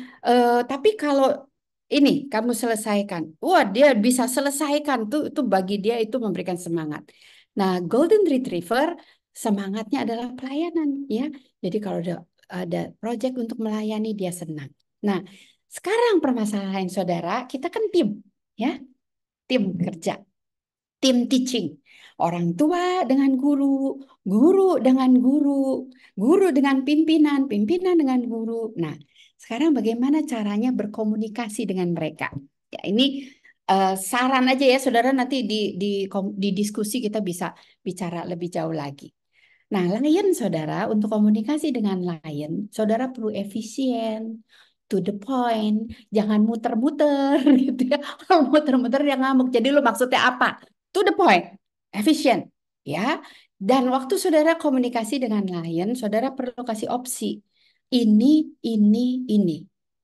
tapi kalau ini kamu selesaikan, wah dia bisa selesaikan tuh, itu bagi dia itu memberikan semangat. Nah, Golden Retriever semangatnya adalah pelayanan ya. Jadi kalau ada project untuk melayani dia senang. Nah, sekarang permasalahan saudara, kita kan tim ya, tim kerja, tim teaching. Orang tua dengan guru, guru dengan guru, guru dengan pimpinan, pimpinan dengan guru. Nah, sekarang bagaimana caranya berkomunikasi dengan mereka? Ya, ini saran aja ya, saudara. Nanti di diskusi kita bisa bicara lebih jauh lagi. Nah, lion saudara, untuk komunikasi dengan lion, saudara perlu efisien, to the point, jangan muter-muter gitu ya. Kalau muter-muter dia ngamuk. Jadi lu maksudnya apa? To the point, efisien, ya. Dan waktu saudara komunikasi dengan lion, saudara perlu kasih opsi. Ini, ini, ini.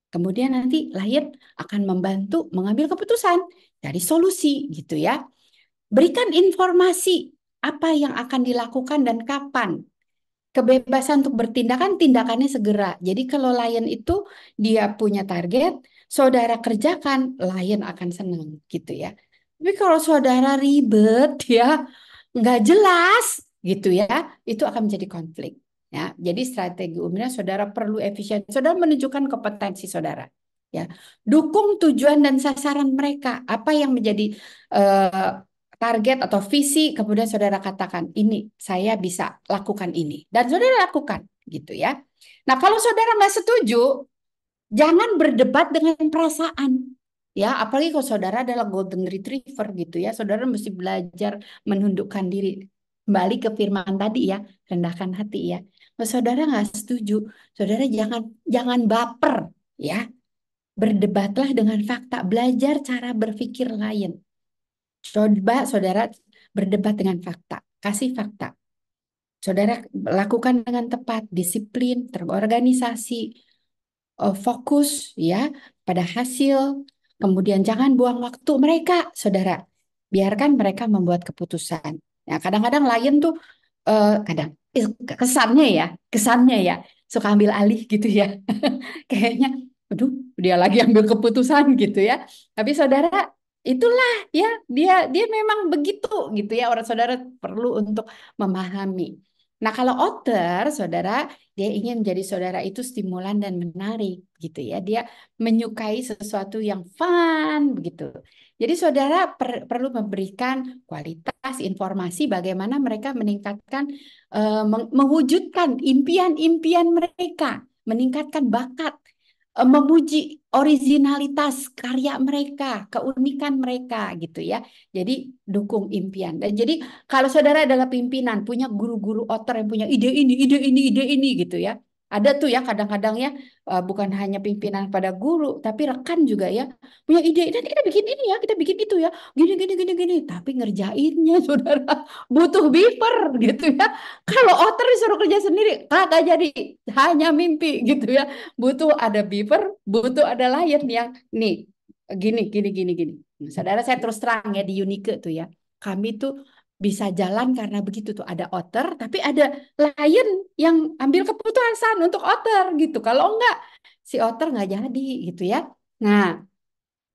Kemudian nanti lion akan membantu mengambil keputusan dari solusi gitu ya. Berikan informasi apa yang akan dilakukan dan kapan. Kebebasan untuk bertindakan, tindakannya segera. Jadi kalau lion itu dia punya target, saudara kerjakan, lion akan senang gitu ya. Tapi kalau saudara ribet ya, nggak jelas gitu ya, itu akan menjadi konflik. Ya, jadi strategi umumnya saudara perlu efisien. Saudara menunjukkan kompetensi saudara. Ya, dukung tujuan dan sasaran mereka. Apa yang menjadi eh, target atau visi, kemudian saudara katakan, ini saya bisa lakukan ini. Dan saudara lakukan gitu ya. Nah, kalau saudara nggak setuju, jangan berdebat dengan perasaan. Ya, apalagi kalau saudara adalah golden retriever gitu ya. Saudara mesti belajar menundukkan diri. Kembali ke firman tadi ya, rendahkan hati ya. Kalau saudara nggak setuju, saudara jangan jangan baper ya. Berdebatlah dengan fakta, belajar cara berpikir lain. Coba saudara berdebat dengan fakta, kasih fakta. Saudara lakukan dengan tepat, disiplin, terorganisasi, fokus ya pada hasil. Kemudian jangan buang waktu mereka, saudara. Biarkan mereka membuat keputusan. Ya, kadang-kadang lion tuh kadang kesannya ya suka ambil alih gitu ya. Kayaknya, aduh, dia lagi ambil keputusan gitu ya. Tapi saudara, itulah ya, dia dia memang begitu gitu ya. Orang saudara perlu untuk memahami. Nah, kalau otter, saudara, dia ingin menjadi saudara itu stimulan dan menarik, gitu ya. Dia menyukai sesuatu yang fun, begitu. Jadi, saudara perlu memberikan kualitas informasi bagaimana mereka meningkatkan, mewujudkan impian-impian mereka, meningkatkan bakat, memuji originalitas karya mereka, keunikan mereka, gitu ya. Jadi, dukung impian. Dan jadi kalau saudara adalah pimpinan, punya guru-guru otor yang punya ide ini gitu ya. Ada tuh ya kadang-kadang ya, bukan hanya pimpinan pada guru, tapi rekan juga ya punya ide. Nanti kita bikin ini ya, kita bikin itu ya, gini gini gini gini. Tapi ngerjainnya saudara butuh beaver gitu ya. Kalau otter disuruh kerja sendiri, kagak jadi, hanya mimpi gitu ya. Butuh ada beaver, butuh ada lion yang nih gini gini gini gini. Nah, saudara saya terus terang ya di Unike tuh ya. Kami tuh bisa jalan karena begitu tuh ada otter, tapi ada lion yang ambil keputusan untuk otter gitu. Kalau enggak, si otter nggak jadi gitu ya. Nah,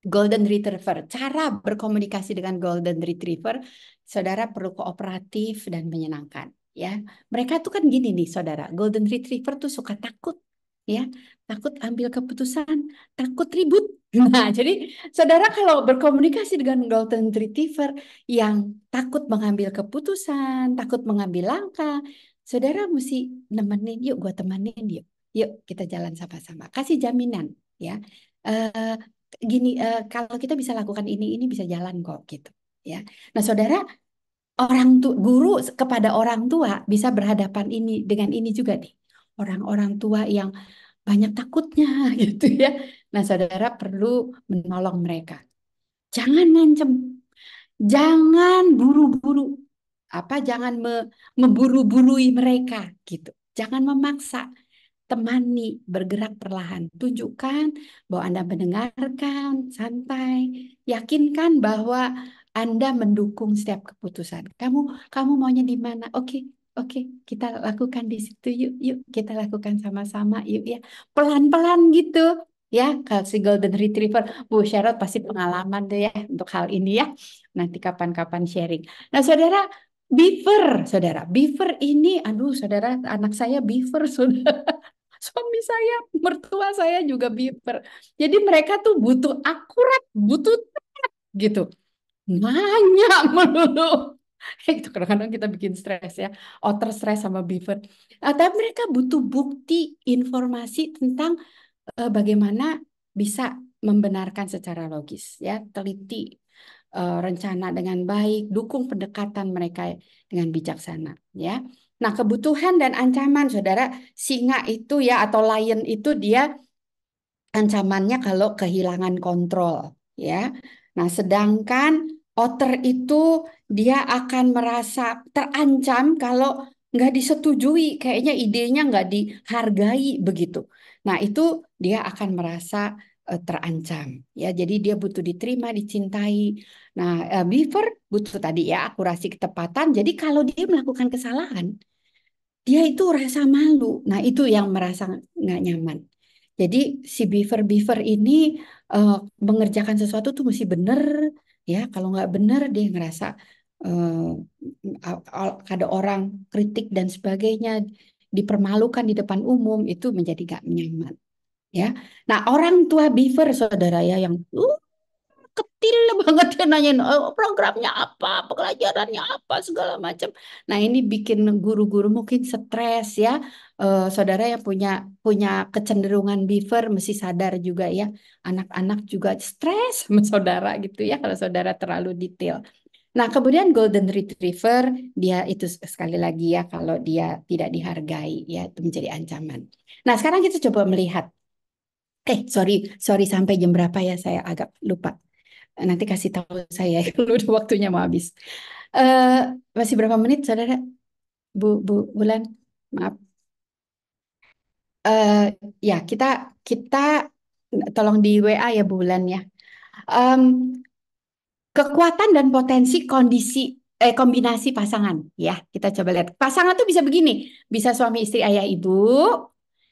Golden Retriever, cara berkomunikasi dengan Golden Retriever, saudara perlu kooperatif dan menyenangkan. Ya, mereka tuh kan gini nih, saudara. Golden Retriever tuh suka takut, ya, takut ambil keputusan, takut ribut. Nah, jadi saudara kalau berkomunikasi dengan Golden Retriever yang takut mengambil keputusan, takut mengambil langkah, saudara mesti nemenin, yuk gue temenin, yuk kita jalan sama-sama. Kasih jaminan, ya. Eh, Gini, kalau kita bisa lakukan ini bisa jalan kok gitu, ya. Nah, saudara, orang tua guru kepada orang tua bisa berhadapan ini dengan ini juga nih. Orang-orang tua yang banyak takutnya gitu ya. Nah, saudara perlu menolong mereka. Jangan ngancem, jangan buru-buru. Jangan memburu-burui mereka gitu. Jangan memaksa, temani, bergerak perlahan. Tunjukkan bahwa Anda mendengarkan, santai. Yakinkan bahwa Anda mendukung setiap keputusan. Kamu maunya di mana? Oke, oke, kita lakukan di situ. Yuk, yuk, kita lakukan sama-sama. Yuk ya, pelan-pelan gitu. Ya, kalau si Golden Retriever, Bu Sherot pasti pengalaman deh ya untuk hal ini ya. Nanti kapan-kapan sharing. Nah, saudara, beaver ini, aduh, saudara, anak saya beaver, saudara. Suami saya, mertua saya juga beaver. Jadi mereka tuh butuh akurat, butuh tepat gitu. Nanya melulu. Itu kadang-kadang kita bikin stres ya. Otter stres sama beaver. Tapi mereka butuh bukti, informasi tentang bagaimana bisa membenarkan secara logis ya, teliti, rencana dengan baik, dukung pendekatan mereka dengan bijaksana ya. Nah, kebutuhan dan ancaman saudara, singa itu ya atau lion itu dia ancamannya kalau kehilangan kontrol ya. Nah, sedangkan otter itu dia akan merasa terancam kalau nggak disetujui, kayaknya idenya nggak dihargai begitu. Nah, itu dia akan merasa terancam ya. Jadi dia butuh diterima, dicintai. Nah, beaver butuh tadi ya akurasi ketepatan. Jadi kalau dia melakukan kesalahan, dia itu rasa malu. Nah, itu yang merasa nggak nyaman. Jadi si beaver-beaver ini eh, mengerjakan sesuatu tuh mesti bener ya. Kalau nggak bener dia ngerasa ada orang kritik dan sebagainya, dipermalukan di depan umum itu menjadi nggak nyaman ya. Nah, orang tua beaver saudara ya yang ketil banget dia nanyain programnya apa, pelajarannya apa, segala macam. Nah, ini bikin guru-guru mungkin stres ya. Saudara yang punya punya kecenderungan beaver mesti sadar juga ya. Anak-anak juga stres sama saudara gitu ya kalau saudara terlalu detail. Nah, kemudian Golden Retriever dia itu sekali lagi ya kalau dia tidak dihargai ya itu menjadi ancaman. Nah, sekarang kita coba melihat. Sorry, sorry sampai jam berapa ya saya agak lupa. Nanti kasih tahu saya kalau udah waktunya mau habis. Eh, Masih berapa menit, saudara? Bu Bulan, maaf. Eh, Ya, kita tolong di WA ya Bulan ya. Em, Kekuatan dan potensi kombinasi pasangan ya. Kita coba lihat. Pasangan tuh bisa begini, bisa suami istri ayah ibu,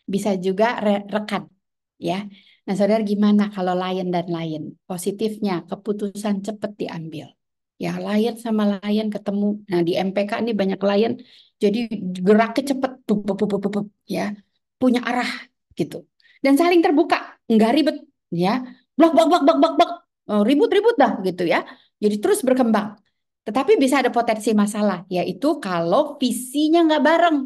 bisa juga rekan ya. Nah, saudara gimana kalau lion dan lion? Positifnya keputusan cepat diambil. Ya, lion sama lion ketemu. Nah, di MPK ini banyak lion, jadi geraknya cepet, bup, bup, bup, bup, bup, ya, punya arah gitu. Dan saling terbuka, nggak ribet, ya. Blok, blok, blok, blok, blok, blok. Oh, ribut-ribut dah gitu ya. Jadi terus berkembang. Tetapi bisa ada potensi masalah, yaitu kalau visinya nggak bareng.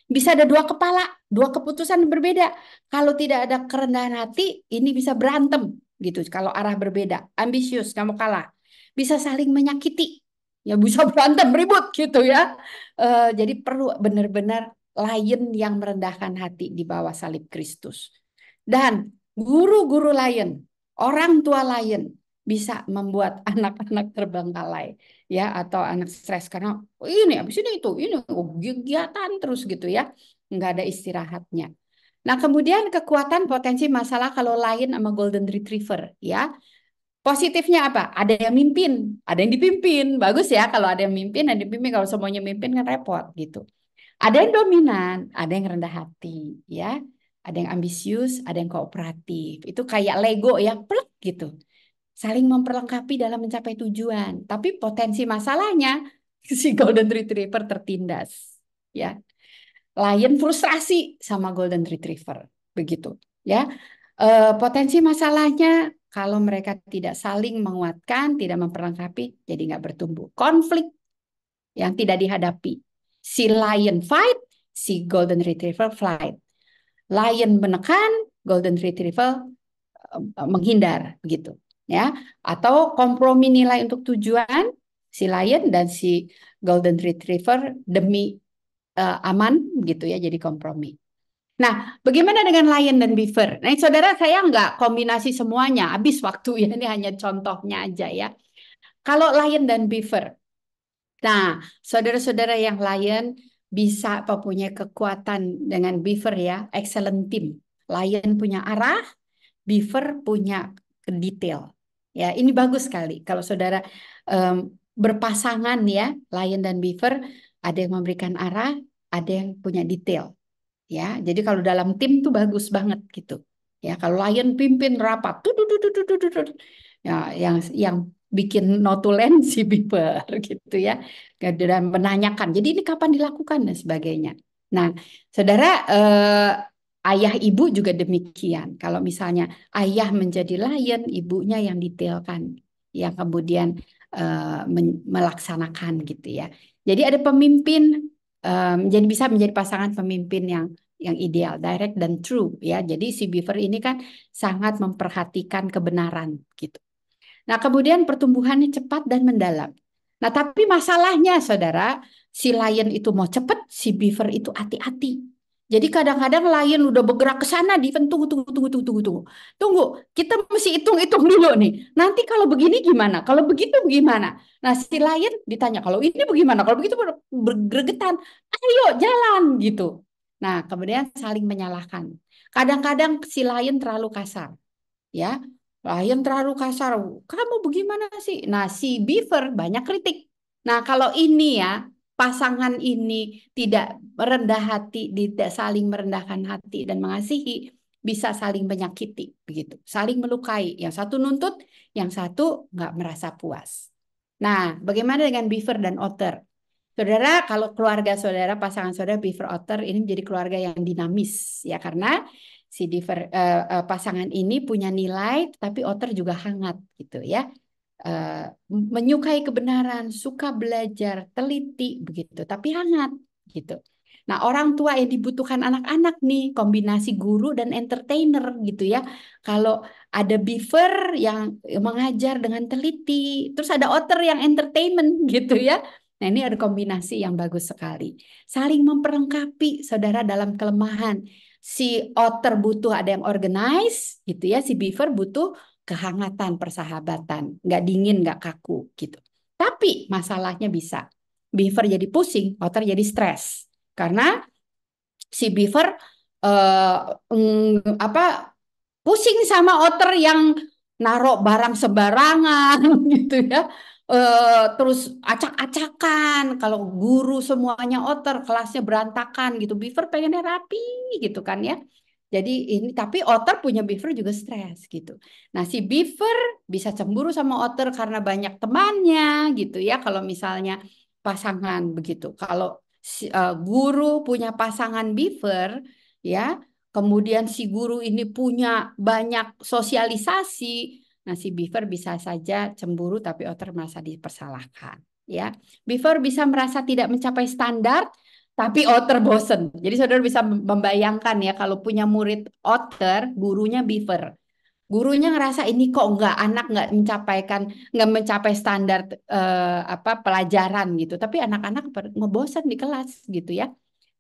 Bisa ada dua kepala, dua keputusan berbeda. Kalau tidak ada kerendahan hati, ini bisa berantem gitu. Kalau arah berbeda, ambisius, kamu kalah, bisa saling menyakiti, ya bisa berantem ribut gitu ya. Jadi perlu benar-benar lion yang merendahkan hati di bawah salib Kristus. Dan guru-guru lion, orang tua lion bisa membuat anak-anak terbengkalai ya, atau anak stres karena ini habis ini kegiatan terus gitu ya, nggak ada istirahatnya. Nah, kemudian kekuatan potensi masalah kalau lion sama golden retriever ya. Positifnya apa? Ada yang mimpin, ada yang dipimpin. Bagus ya kalau ada yang mimpin, ada yang dipimpin. Kalau semuanya mimpin kan repot gitu. Ada yang dominan, ada yang rendah hati, ya. Ada yang ambisius, ada yang kooperatif. Itu kayak Lego ya, plek gitu. Saling memperlengkapi dalam mencapai tujuan. Tapi potensi masalahnya si Golden Retriever tertindas, ya. Lion frustrasi sama Golden Retriever, begitu, ya. Potensi masalahnya kalau mereka tidak saling menguatkan, tidak memperlengkapi, jadi nggak bertumbuh. Konflik yang tidak dihadapi. Si lion fight, si golden retriever flight. Lion menekan, golden retriever menghindar, begitu. Ya, atau kompromi nilai untuk tujuan si lion dan si golden retriever demi aman, gitu ya, jadi kompromi. Nah, bagaimana dengan lion dan beaver? Nah, saudara, saya nggak kombinasi semuanya, habis waktu ya, ini hanya contohnya aja ya. Kalau lion dan beaver, nah, saudara-saudara yang lion bisa mempunyai kekuatan dengan beaver ya, excellent team. Lion punya arah, beaver punya detail. Ya, ini bagus sekali kalau saudara berpasangan ya, lion dan beaver, ada yang memberikan arah, ada yang punya detail. Ya, jadi kalau dalam tim tuh bagus banget gitu. Ya, kalau lion pimpin rapat, ya, yang bikin notulen si beaver gitu ya, dan menanyakan. Jadi ini kapan dilakukan dan sebagainya. Nah, saudara, ayah ibu juga demikian. Kalau misalnya ayah menjadi lion, ibunya yang detailkan, yang kemudian melaksanakan gitu ya. Jadi ada pemimpin, jadi bisa menjadi pasangan pemimpin yang ideal, direct dan true ya. Jadi si beaver ini kan sangat memperhatikan kebenaran gitu. Nah, kemudian pertumbuhannya cepat dan mendalam. Nah, tapi masalahnya saudara, si lion itu mau cepat, si beaver itu hati-hati. Jadi kadang-kadang lion udah bergerak ke sana, tunggu, tunggu, tunggu, tunggu, tunggu, tunggu. Tunggu, kita mesti hitung-hitung dulu nih. Nanti kalau begini gimana? Kalau begitu gimana? Nah, si lion ditanya, kalau ini bagaimana? Kalau begitu bergeregetan. Ayo jalan gitu. Nah, kemudian saling menyalahkan. Kadang-kadang si lion terlalu kasar, ya. Lion terlalu kasar. Kamu bagaimana sih? Nah, si beaver banyak kritik. Nah, kalau ini ya, pasangan ini tidak merendah hati, tidak saling merendahkan hati dan mengasihi, bisa saling menyakiti, begitu. Saling melukai. Yang satu nuntut, yang satu nggak merasa puas. Nah, bagaimana dengan beaver dan otter? Saudara, kalau keluarga saudara, pasangan saudara beaver otter ini menjadi keluarga yang dinamis ya, karena si pasangan ini punya nilai, tapi otter juga hangat gitu ya. Menyukai kebenaran, suka belajar, teliti begitu, tapi hangat gitu. Nah, orang tua yang dibutuhkan anak-anak nih, kombinasi guru dan entertainer gitu ya. Kalau ada beaver yang mengajar dengan teliti, terus ada otter yang entertainment gitu ya. Nah, ini ada kombinasi yang bagus sekali. Saling memperlengkapi saudara dalam kelemahan. Si otter butuh ada yang organize gitu ya, si beaver butuh kehangatan, persahabatan, nggak dingin, nggak kaku gitu. Tapi masalahnya bisa beaver jadi pusing, otter jadi stres karena si beaver apa pusing sama otter yang naruh barang sembarangan gitu ya. Terus acak-acakan, kalau guru semuanya otter, kelasnya berantakan gitu. Beaver pengennya rapi gitu kan ya. Jadi ini tapi otter punya beaver juga stres gitu. Nah, si beaver bisa cemburu sama otter karena banyak temannya gitu ya. Kalau misalnya pasangan begitu. Kalau guru punya pasangan beaver ya, kemudian si guru ini punya banyak sosialisasi. Nah, si beaver bisa saja cemburu tapi otter merasa dipersalahkan ya. Beaver bisa merasa tidak mencapai standar tapi otter bosen. Jadi saudara bisa membayangkan ya kalau punya murid otter, gurunya beaver. Gurunya ngerasa ini kok anak nggak mencapai standar pelajaran gitu. Tapi anak-anak ngebosen di kelas gitu ya.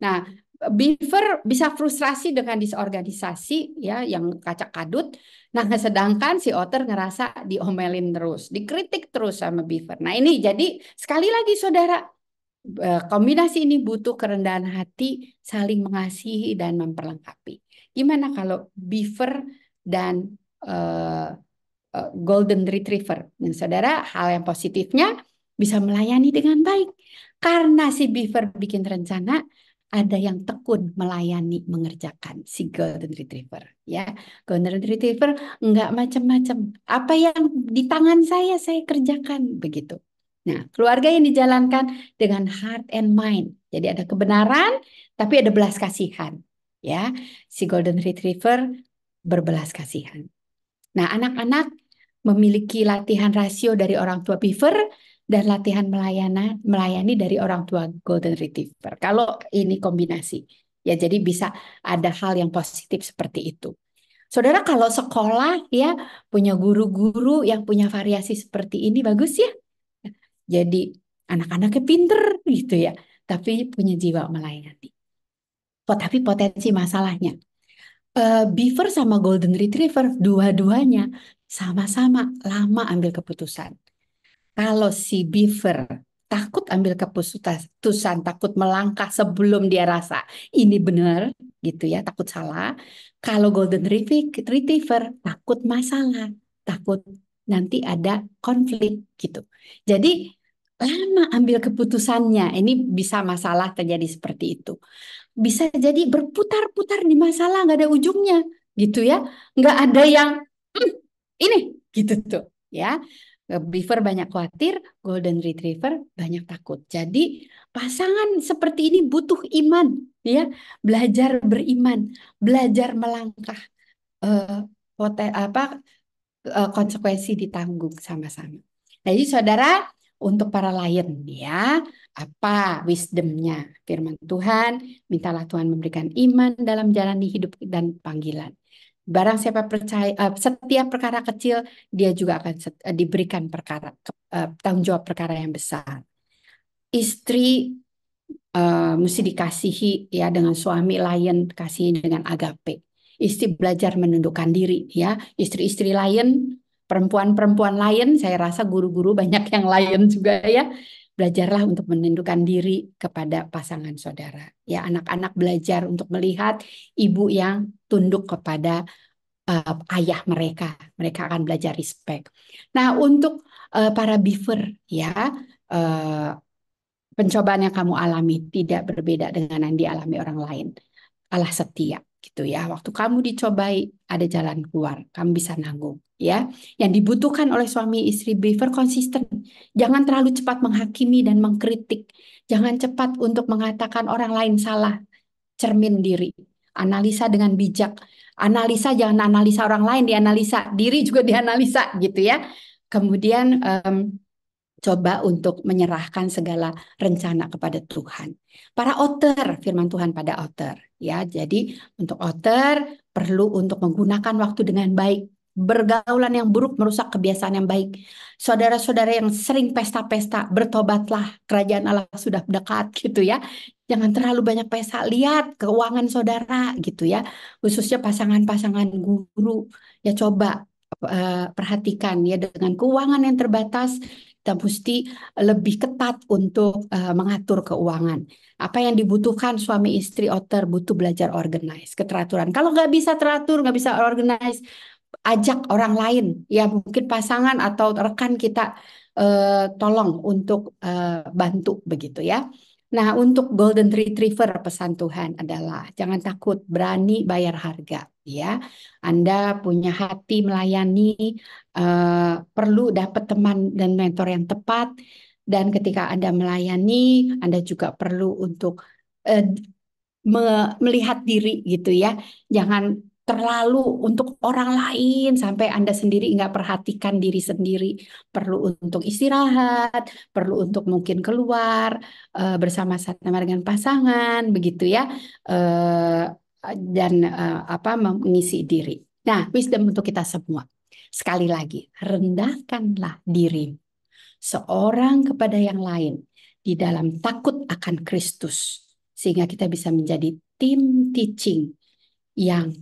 Nah, beaver bisa frustrasi dengan disorganisasi ya yang kacak kadut. Nah, sedangkan si otter ngerasa diomelin terus, dikritik terus sama beaver. Nah, ini jadi sekali lagi saudara, kombinasi ini butuh kerendahan hati, saling mengasihi dan memperlengkapi. Gimana kalau beaver dan golden retriever? Dan saudara, hal yang positifnya bisa melayani dengan baik. Karena si beaver bikin rencana, ada yang tekun melayani, mengerjakan si golden retriever. Ya, golden retriever nggak macam-macam. Apa yang di tangan saya kerjakan begitu. Nah, keluarga yang dijalankan dengan heart and mind. Jadi ada kebenaran, tapi ada belas kasihan. Ya, si golden retriever berbelas kasihan. Nah, anak-anak memiliki latihan rasio dari orang tua beaver dan latihan melayani dari orang tua golden retriever. Kalau ini kombinasi, ya jadi bisa ada hal yang positif seperti itu. Saudara, kalau sekolah ya punya guru-guru yang punya variasi seperti ini bagus ya. Jadi anak-anaknya pinter gitu ya, tapi punya jiwa melayani. Tapi potensi masalahnya, beaver sama golden retriever dua-duanya sama-sama lama ambil keputusan. Kalau si beaver takut ambil keputusan, takut melangkah sebelum dia rasa ini benar gitu ya, takut salah. Kalau golden retriever takut masalah, takut nanti ada konflik gitu. Jadi lama ambil keputusannya. Ini bisa masalah terjadi seperti itu. Bisa jadi berputar-putar di masalah nggak ada ujungnya gitu ya. Nggak ada yang "Hmm, ini gitu tuh ya. Beaver banyak khawatir, golden retriever banyak takut. Jadi pasangan seperti ini butuh iman, ya, belajar beriman, belajar melangkah, eh, konsekuensi ditanggung sama-sama. Nah, jadi saudara, untuk para lion ya, apa wisdomnya? Firman Tuhan, mintalah Tuhan memberikan iman dalam jalani hidup dan panggilan. Barang siapa percaya, setiap perkara kecil, dia juga akan diberikan tanggung jawab perkara yang besar. Istri mesti dikasihi ya dengan suami lion, kasihi dengan agape. Istri belajar menundukkan diri ya. Istri-istri lion, perempuan-perempuan lion, saya rasa guru-guru banyak yang lion juga ya. Belajarlah untuk menundukkan diri kepada pasangan saudara. Ya, anak-anak belajar untuk melihat ibu yang tunduk kepada ayah mereka. Mereka akan belajar respect. Nah, untuk para beaver ya, pencobaan yang kamu alami tidak berbeda dengan yang dialami orang lain. Allah setia gitu ya. Waktu kamu dicobai ada jalan keluar, kamu bisa nanggung ya. Yang dibutuhkan oleh suami istri beaver konsisten. Jangan terlalu cepat menghakimi dan mengkritik. Jangan cepat untuk mengatakan orang lain salah. Cermin diri. Analisa dengan bijak. Analisa jangan analisa orang lain, dianalisa diri juga dianalisa gitu ya. Kemudian coba untuk menyerahkan segala rencana kepada Tuhan. Para otter, firman Tuhan pada otter. Ya, jadi untuk otter perlu untuk menggunakan waktu dengan baik. Bergaulan yang buruk merusak kebiasaan yang baik. Saudara-saudara yang sering pesta-pesta, bertobatlah, kerajaan Allah sudah dekat gitu ya. Jangan terlalu banyak pesta, lihat keuangan saudara gitu ya. Khususnya pasangan-pasangan guru. Ya coba perhatikan ya, dengan keuangan yang terbatas kita mesti lebih ketat untuk mengatur keuangan. Apa yang dibutuhkan suami istri otter butuh belajar organize, keteraturan. Kalau nggak bisa teratur, nggak bisa organize, ajak orang lain, ya mungkin pasangan atau rekan kita tolong untuk bantu begitu ya. Nah, untuk Golden Retriever pesan Tuhan adalah jangan takut, berani bayar harga. Ya, Anda punya hati melayani, perlu dapat teman dan mentor yang tepat. Dan ketika Anda melayani, Anda juga perlu untuk eh, melihat diri gitu ya. Jangan terlalu untuk orang lain sampai Anda sendiri nggak perhatikan diri sendiri. Perlu untuk istirahat, perlu untuk mungkin keluar bersama-sama dengan pasangan begitu ya. Eh, dan apa mengisi diri. Nah, wisdom untuk kita semua. Sekali lagi, rendahkanlah diri seorang kepada yang lain di dalam takut akan Kristus, sehingga kita bisa menjadi tim teaching yang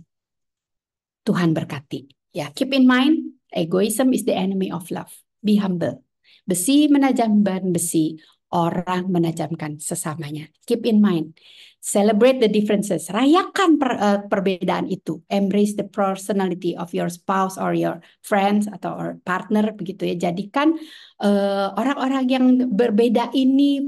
Tuhan berkati. Ya, keep in mind, egoism is the enemy of love. Be humble. Besi menajamkan besi, orang menajamkan sesamanya. Keep in mind, celebrate the differences. Rayakan perbedaan itu. Embrace the personality of your spouse or your friends atau or partner begitu ya. Jadikan orang-orang yang berbeda ini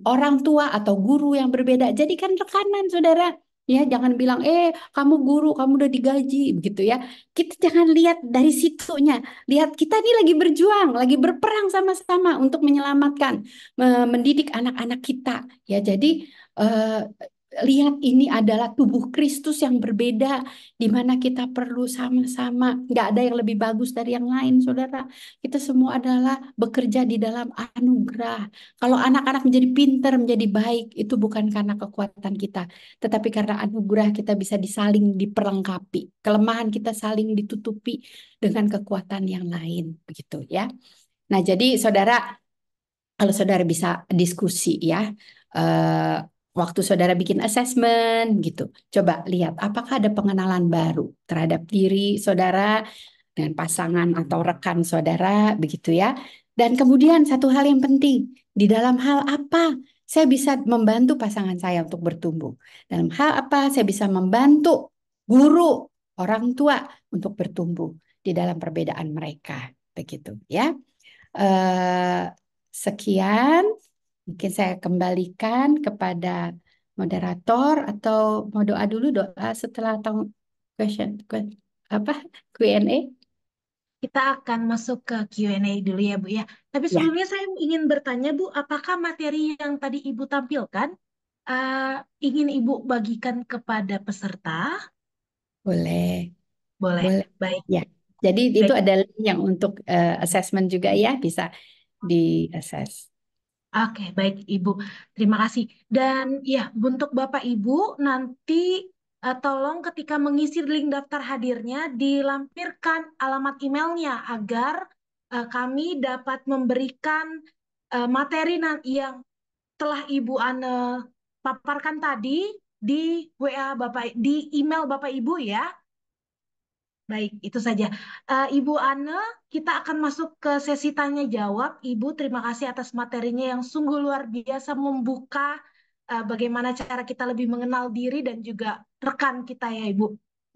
orang tua atau guru yang berbeda. Jadikan rekanan, saudara. Ya, jangan bilang, kamu guru, kamu udah digaji, begitu ya. Kita jangan lihat dari situnya. Lihat kita ini lagi berjuang, lagi berperang sama-sama untuk menyelamatkan, mendidik anak-anak kita. Ya, jadi eh, lihat ini adalah tubuh Kristus yang berbeda, di mana kita perlu sama-sama. Nggak ada yang lebih bagus dari yang lain, saudara. Kita semua adalah bekerja di dalam anugerah. Kalau anak-anak menjadi pintar, menjadi baik, itu bukan karena kekuatan kita, tetapi karena anugerah kita bisa disaling diperlengkapi. Kelemahan kita saling ditutupi dengan kekuatan yang lain, begitu ya. Nah, jadi saudara, kalau saudara bisa diskusi ya, eh, waktu saudara bikin assessment gitu, coba lihat apakah ada pengenalan baru terhadap diri saudara dengan pasangan atau rekan saudara, begitu ya. Dan kemudian satu hal yang penting, di dalam hal apa saya bisa membantu pasangan saya untuk bertumbuh? Dalam hal apa saya bisa membantu guru, orang tua untuk bertumbuh di dalam perbedaan mereka, begitu ya. Eh, Sekian, mungkin saya kembalikan kepada moderator atau mau doa dulu, doa setelah question, apa Q&A. Kita akan masuk ke Q&A dulu ya, Bu ya. Tapi Ya, sebelumnya saya ingin bertanya, Bu, apakah materi yang tadi Ibu tampilkan eh, ingin Ibu bagikan kepada peserta? boleh, Boleh. boleh. Baik, Ya, jadi itu baik. ada link yang untuk assessment juga ya, bisa di assess. Oke, baik Ibu. Terima kasih. Dan ya, untuk Bapak Ibu nanti tolong ketika mengisi link daftar hadirnya dilampirkan alamat emailnya agar kami dapat memberikan materi yang telah Ibu Ane paparkan tadi di WA Bapak, di email Bapak Ibu ya. Baik, itu saja. Ibu Ane, kita akan masuk ke sesi tanya jawab. Ibu, terima kasih atas materinya yang sungguh luar biasa membuka bagaimana cara kita lebih mengenal diri dan juga rekan kita ya, Ibu.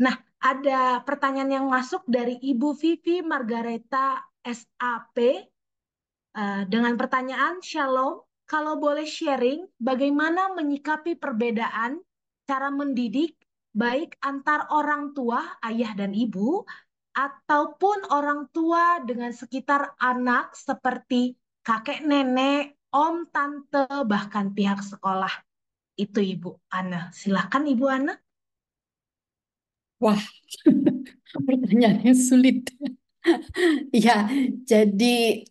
Nah, ada pertanyaan yang masuk dari Ibu Vivi Margareta SAP dengan pertanyaan, Shalom, kalau boleh sharing, bagaimana menyikapi perbedaan cara mendidik baik antar orang tua, ayah dan ibu, ataupun orang tua dengan sekitar anak seperti kakek nenek, om, tante, bahkan pihak sekolah. Itu Ibu Ana. Silakan Ibu Ana. Wah, pertanyaan yang sulit. Ya, jadi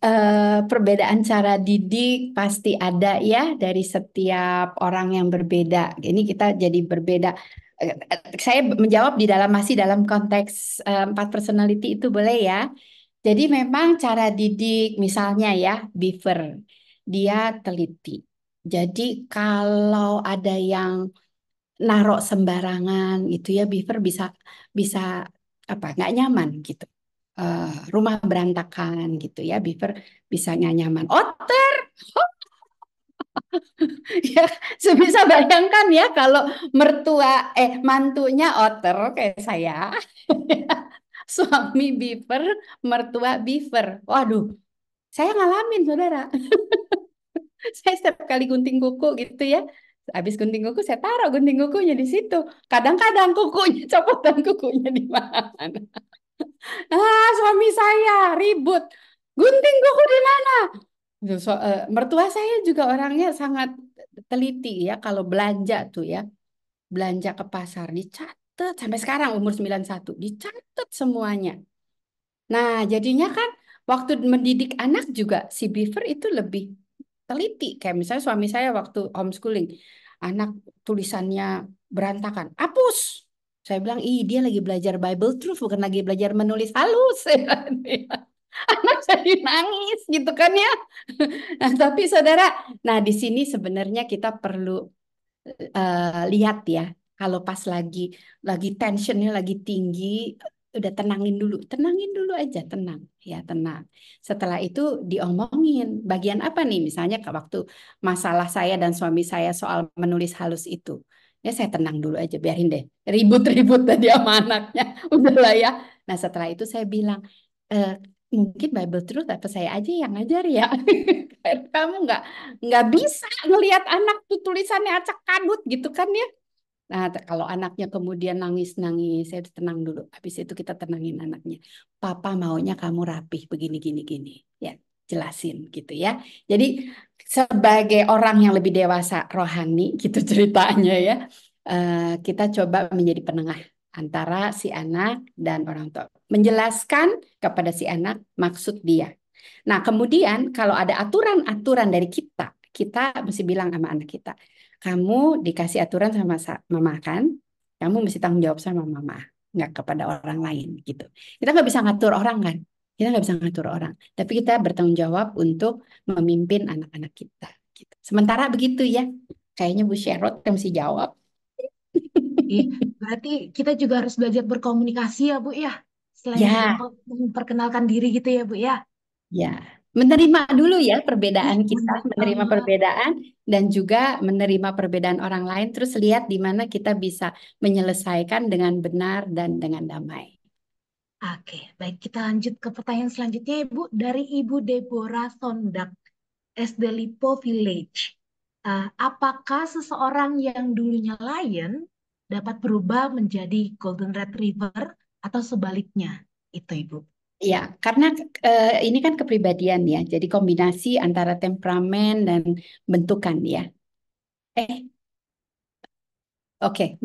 perbedaan cara didik pasti ada ya dari setiap orang yang berbeda. Ini kita jadi berbeda. Saya menjawab di dalam masih dalam konteks 4 personality itu boleh ya. Jadi memang cara didik misalnya ya, Beaver, dia teliti. Jadi kalau ada yang narok sembarangan gitu ya, Beaver bisa bisa apa nggak nyaman gitu. Rumah berantakan gitu ya, Beaver bisa nggak nyaman. Otter ya, sebisa bayangkan ya kalau mantunya otter kayak saya, suami Beaver, mertua Beaver. Waduh, saya ngalamin saudara. Saya setiap kali gunting kuku gitu ya. Habis gunting kuku saya taruh gunting kukunya di situ. Kadang-kadang kukunya copotan kukunya di mana. Suami saya ribut. Gunting kuku di mana? Mertua saya juga orangnya sangat teliti ya kalau belanja tuh ya. Belanja ke pasar dicatat sampai sekarang umur 91 dicatat semuanya. Nah, jadinya kan waktu mendidik anak juga si Beaver itu lebih teliti. Kayak misalnya suami saya waktu homeschooling, anak tulisannya berantakan, hapus. Saya bilang, ih dia lagi belajar Bible truth, bukan lagi belajar menulis halus. Anak jadi nangis gitu kan ya. Nah, tapi saudara, nah di sini sebenarnya kita perlu lihat ya, kalau pas lagi tensionnya lagi tinggi, udah tenangin dulu aja, tenang, ya tenang. Setelah itu diomongin, bagian apa nih, misalnya ke waktu masalah saya dan suami saya soal menulis halus itu, ya saya tenang dulu aja, biarin deh, ribut-ribut tadi sama anaknya, udahlah ya. Nah setelah itu saya bilang, "Eh, mungkin Bible Truth apa saya aja yang ngajar ya, kamu nggak bisa ngelihat anak tuh tulisannya acak kadut gitu kan ya. Nah, kalau anaknya kemudian nangis-nangis, saya tenang dulu. Habis itu kita tenangin anaknya. Papa maunya kamu rapih begini gini gini. Ya, jelasin gitu ya. Jadi sebagai orang yang lebih dewasa rohani gitu ceritanya ya, kita coba menjadi penengah antara si anak dan orang tua. Menjelaskan kepada si anak maksud dia. Nah, kemudian kalau ada aturan-aturan dari kita mesti bilang sama anak kita, kamu dikasih aturan sama mama kan, kamu mesti tanggung jawab sama mama, nggak kepada orang lain gitu. Kita nggak bisa ngatur orang kan, kita nggak bisa ngatur orang, tapi kita bertanggung jawab untuk memimpin anak-anak kita. Gitu. Sementara begitu ya, kayaknya Bu Sherot yang mesti jawab. Ih, berarti kita juga harus belajar berkomunikasi ya, Bu ya. Selain Ya, memperkenalkan diri gitu ya, Bu ya. ya, menerima dulu ya Ih, perbedaan kita, menarik menerima banget. perbedaan dan juga menerima perbedaan orang lain, terus lihat di mana kita bisa menyelesaikan dengan benar dan dengan damai. Oke, baik kita lanjut ke pertanyaan selanjutnya, Ibu. Dari Ibu Deborah Sondak, SD Lipo Village. Apakah seseorang yang dulunya lion dapat berubah menjadi golden retriever atau sebaliknya? Itu, Ibu. Ya, karena ini kan kepribadian ya, jadi kombinasi antara temperamen dan bentukan ya. Eh, oke.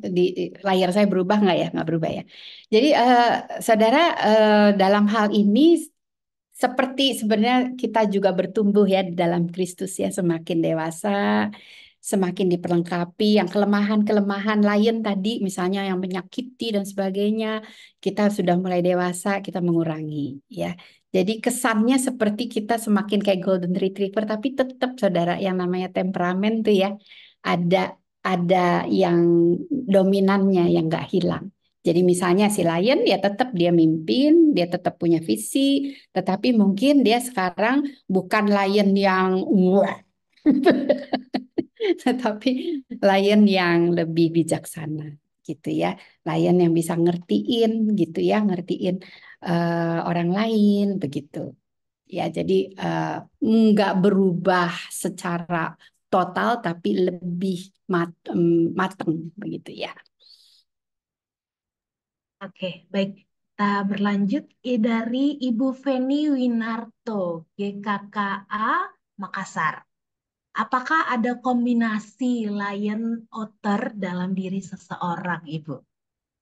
Di layar saya berubah nggak ya? Nggak berubah ya. Jadi, saudara, dalam hal ini seperti sebenarnya kita juga bertumbuh ya di dalam Kristus ya, semakin dewasa, semakin diperlengkapi. Yang kelemahan-kelemahan lain tadi, misalnya yang menyakiti dan sebagainya, kita sudah mulai dewasa, kita mengurangi ya. Jadi kesannya seperti kita semakin kayak golden retriever, tapi tetap saudara yang namanya temperamen tuh ya, ada ada yang dominannya yang nggak hilang. Jadi misalnya si Lion ya tetap dia mimpin, dia tetap punya visi, tetapi mungkin dia sekarang bukan Lion yang wah, tetapi Lion yang lebih bijaksana gitu ya. Lion yang bisa ngertiin gitu ya, ngertiin orang lain begitu. Ya, jadi nggak berubah secara total tapi lebih mateng begitu ya. Oke, baik. Kita berlanjut dari Ibu Feni Winarto, GKKA Makassar. Apakah ada kombinasi lion otter dalam diri seseorang, Ibu?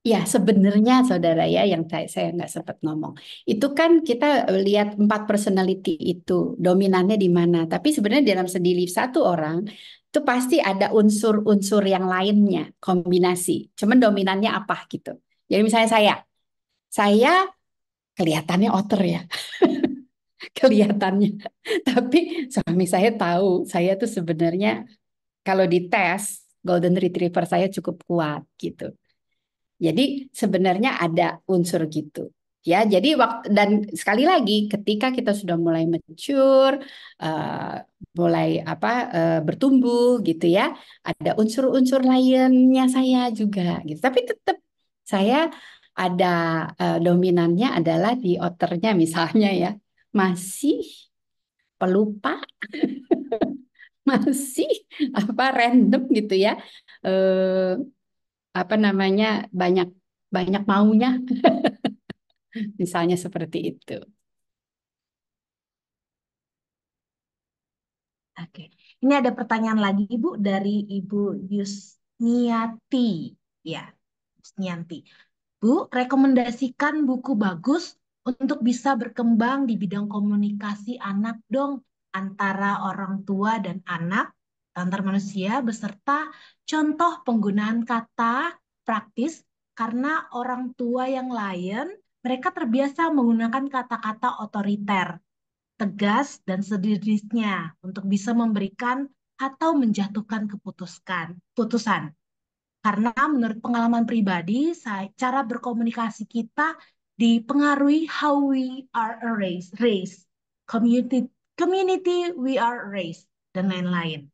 Ya, sebenarnya saudara ya yang saya nggak sempat ngomong. Itu kan kita lihat 4 personality itu dominannya di mana. Tapi sebenarnya dalam sendiri satu orang itu pasti ada unsur-unsur yang lainnya kombinasi. Cuman dominannya apa gitu. Jadi misalnya saya kelihatannya otter ya, kelihatannya. Tapi suami saya tahu saya tuh sebenarnya kalau dites Golden Retriever saya cukup kuat gitu. Jadi sebenarnya ada unsur gitu. Ya, jadi waktu dan sekali lagi ketika kita sudah mulai mature, mulai bertumbuh gitu ya, ada unsur-unsur lainnya saya juga gitu. Tapi tetap saya ada dominannya adalah di outernya misalnya ya, masih pelupa, masih apa random gitu ya. Eh, apa namanya banyak banyak maunya, misalnya seperti itu. Oke, ini ada pertanyaan lagi Ibu dari Ibu Yusniati. Ya, Yusnianti. Bu, rekomendasikan buku bagus untuk bisa berkembang di bidang komunikasi anak dong, antara orang tua dan anak, antar manusia, beserta contoh penggunaan kata praktis, karena orang tua yang lain, mereka terbiasa menggunakan kata-kata otoriter, tegas, dan sejenisnya untuk bisa memberikan atau menjatuhkan putusan. Karena menurut pengalaman pribadi, cara berkomunikasi kita dipengaruhi how we are raised, community, community we are raised, dan lain-lain.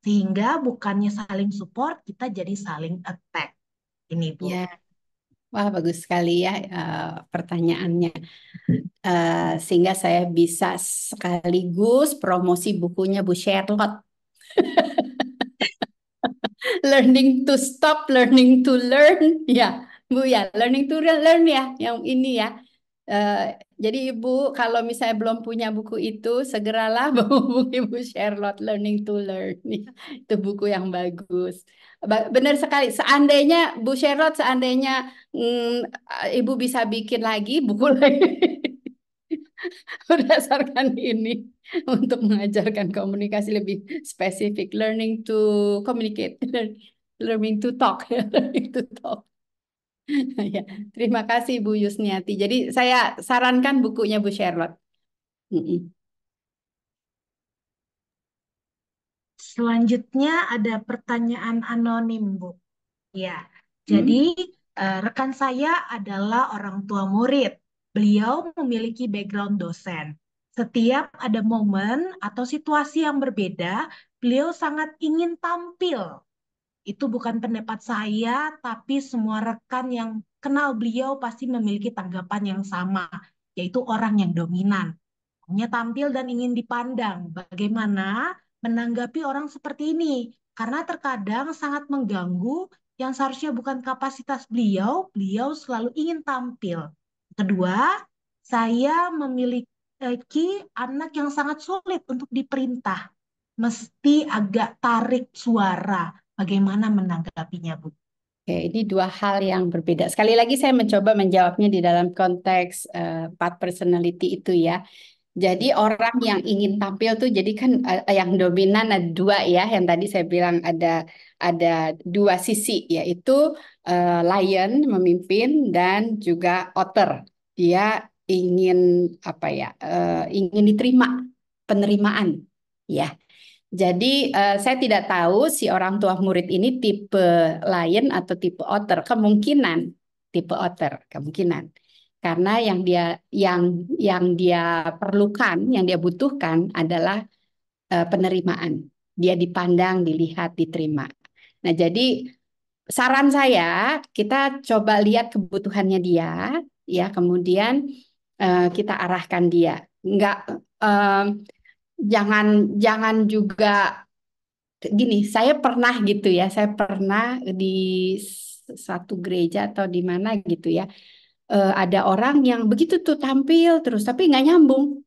Sehingga bukannya saling support, kita jadi saling attack. Ini, Bu. Ya, wah bagus sekali ya pertanyaannya. Sehingga saya bisa sekaligus promosi bukunya Bu Sherlock. Learning to stop, learning to learn. Ya, Bu ya, learning to learn ya, yang ini ya. Jadi Ibu kalau misalnya belum punya buku itu, segeralah menghubungi Bu Sherlock, Learning to Learn. Ya, itu buku yang bagus. Benar sekali. Seandainya Bu Sherlock, seandainya Ibu bisa bikin lagi buku lagi berdasarkan ini untuk mengajarkan komunikasi lebih spesifik, learning to communicate, learning to talk, learning to talk. Ya, terima kasih Bu Yusniati. Jadi saya sarankan bukunya Bu Sherlock. Mm-mm. Selanjutnya ada pertanyaan anonim, Bu. Ya, jadi Hmm. rekan saya adalah orang tua murid. Beliau memiliki background dosen. Setiap ada momen atau situasi yang berbeda, beliau sangat ingin tampil. Itu bukan pendapat saya, tapi semua rekan yang kenal beliau pasti memiliki tanggapan yang sama, yaitu orang yang dominan. Hanya tampil dan ingin dipandang. Bagaimana menanggapi orang seperti ini? Karena terkadang sangat mengganggu yang seharusnya bukan kapasitas beliau, beliau selalu ingin tampil. Kedua, saya memiliki anak yang sangat sulit untuk diperintah, mesti agak tarik suara. Bagaimana menanggapinya, Bu? Oke, ini dua hal yang berbeda. Sekali lagi saya mencoba menjawabnya di dalam konteks empat personality itu ya. Jadi orang yang ingin tampil tuh jadi kan yang dominan ada dua ya. Yang tadi saya bilang ada dua sisi yaitu lion memimpin dan juga otter. Dia ingin apa ya? Ingin diterima, penerimaan ya. Jadi saya tidak tahu si orang tua murid ini tipe lion atau tipe otter. Kemungkinan tipe otter, kemungkinan. Karena yang dia perlukan, yang dia butuhkan adalah penerimaan. Dia dipandang, dilihat, diterima. Nah, jadi saran saya kita coba lihat kebutuhannya dia, ya, kemudian kita arahkan dia. Enggak, eh, jangan jangan juga gini. Saya pernah gitu ya, saya pernah di satu gereja atau di mana gitu ya ada orang yang begitu tuh tampil terus tapi nggak nyambung.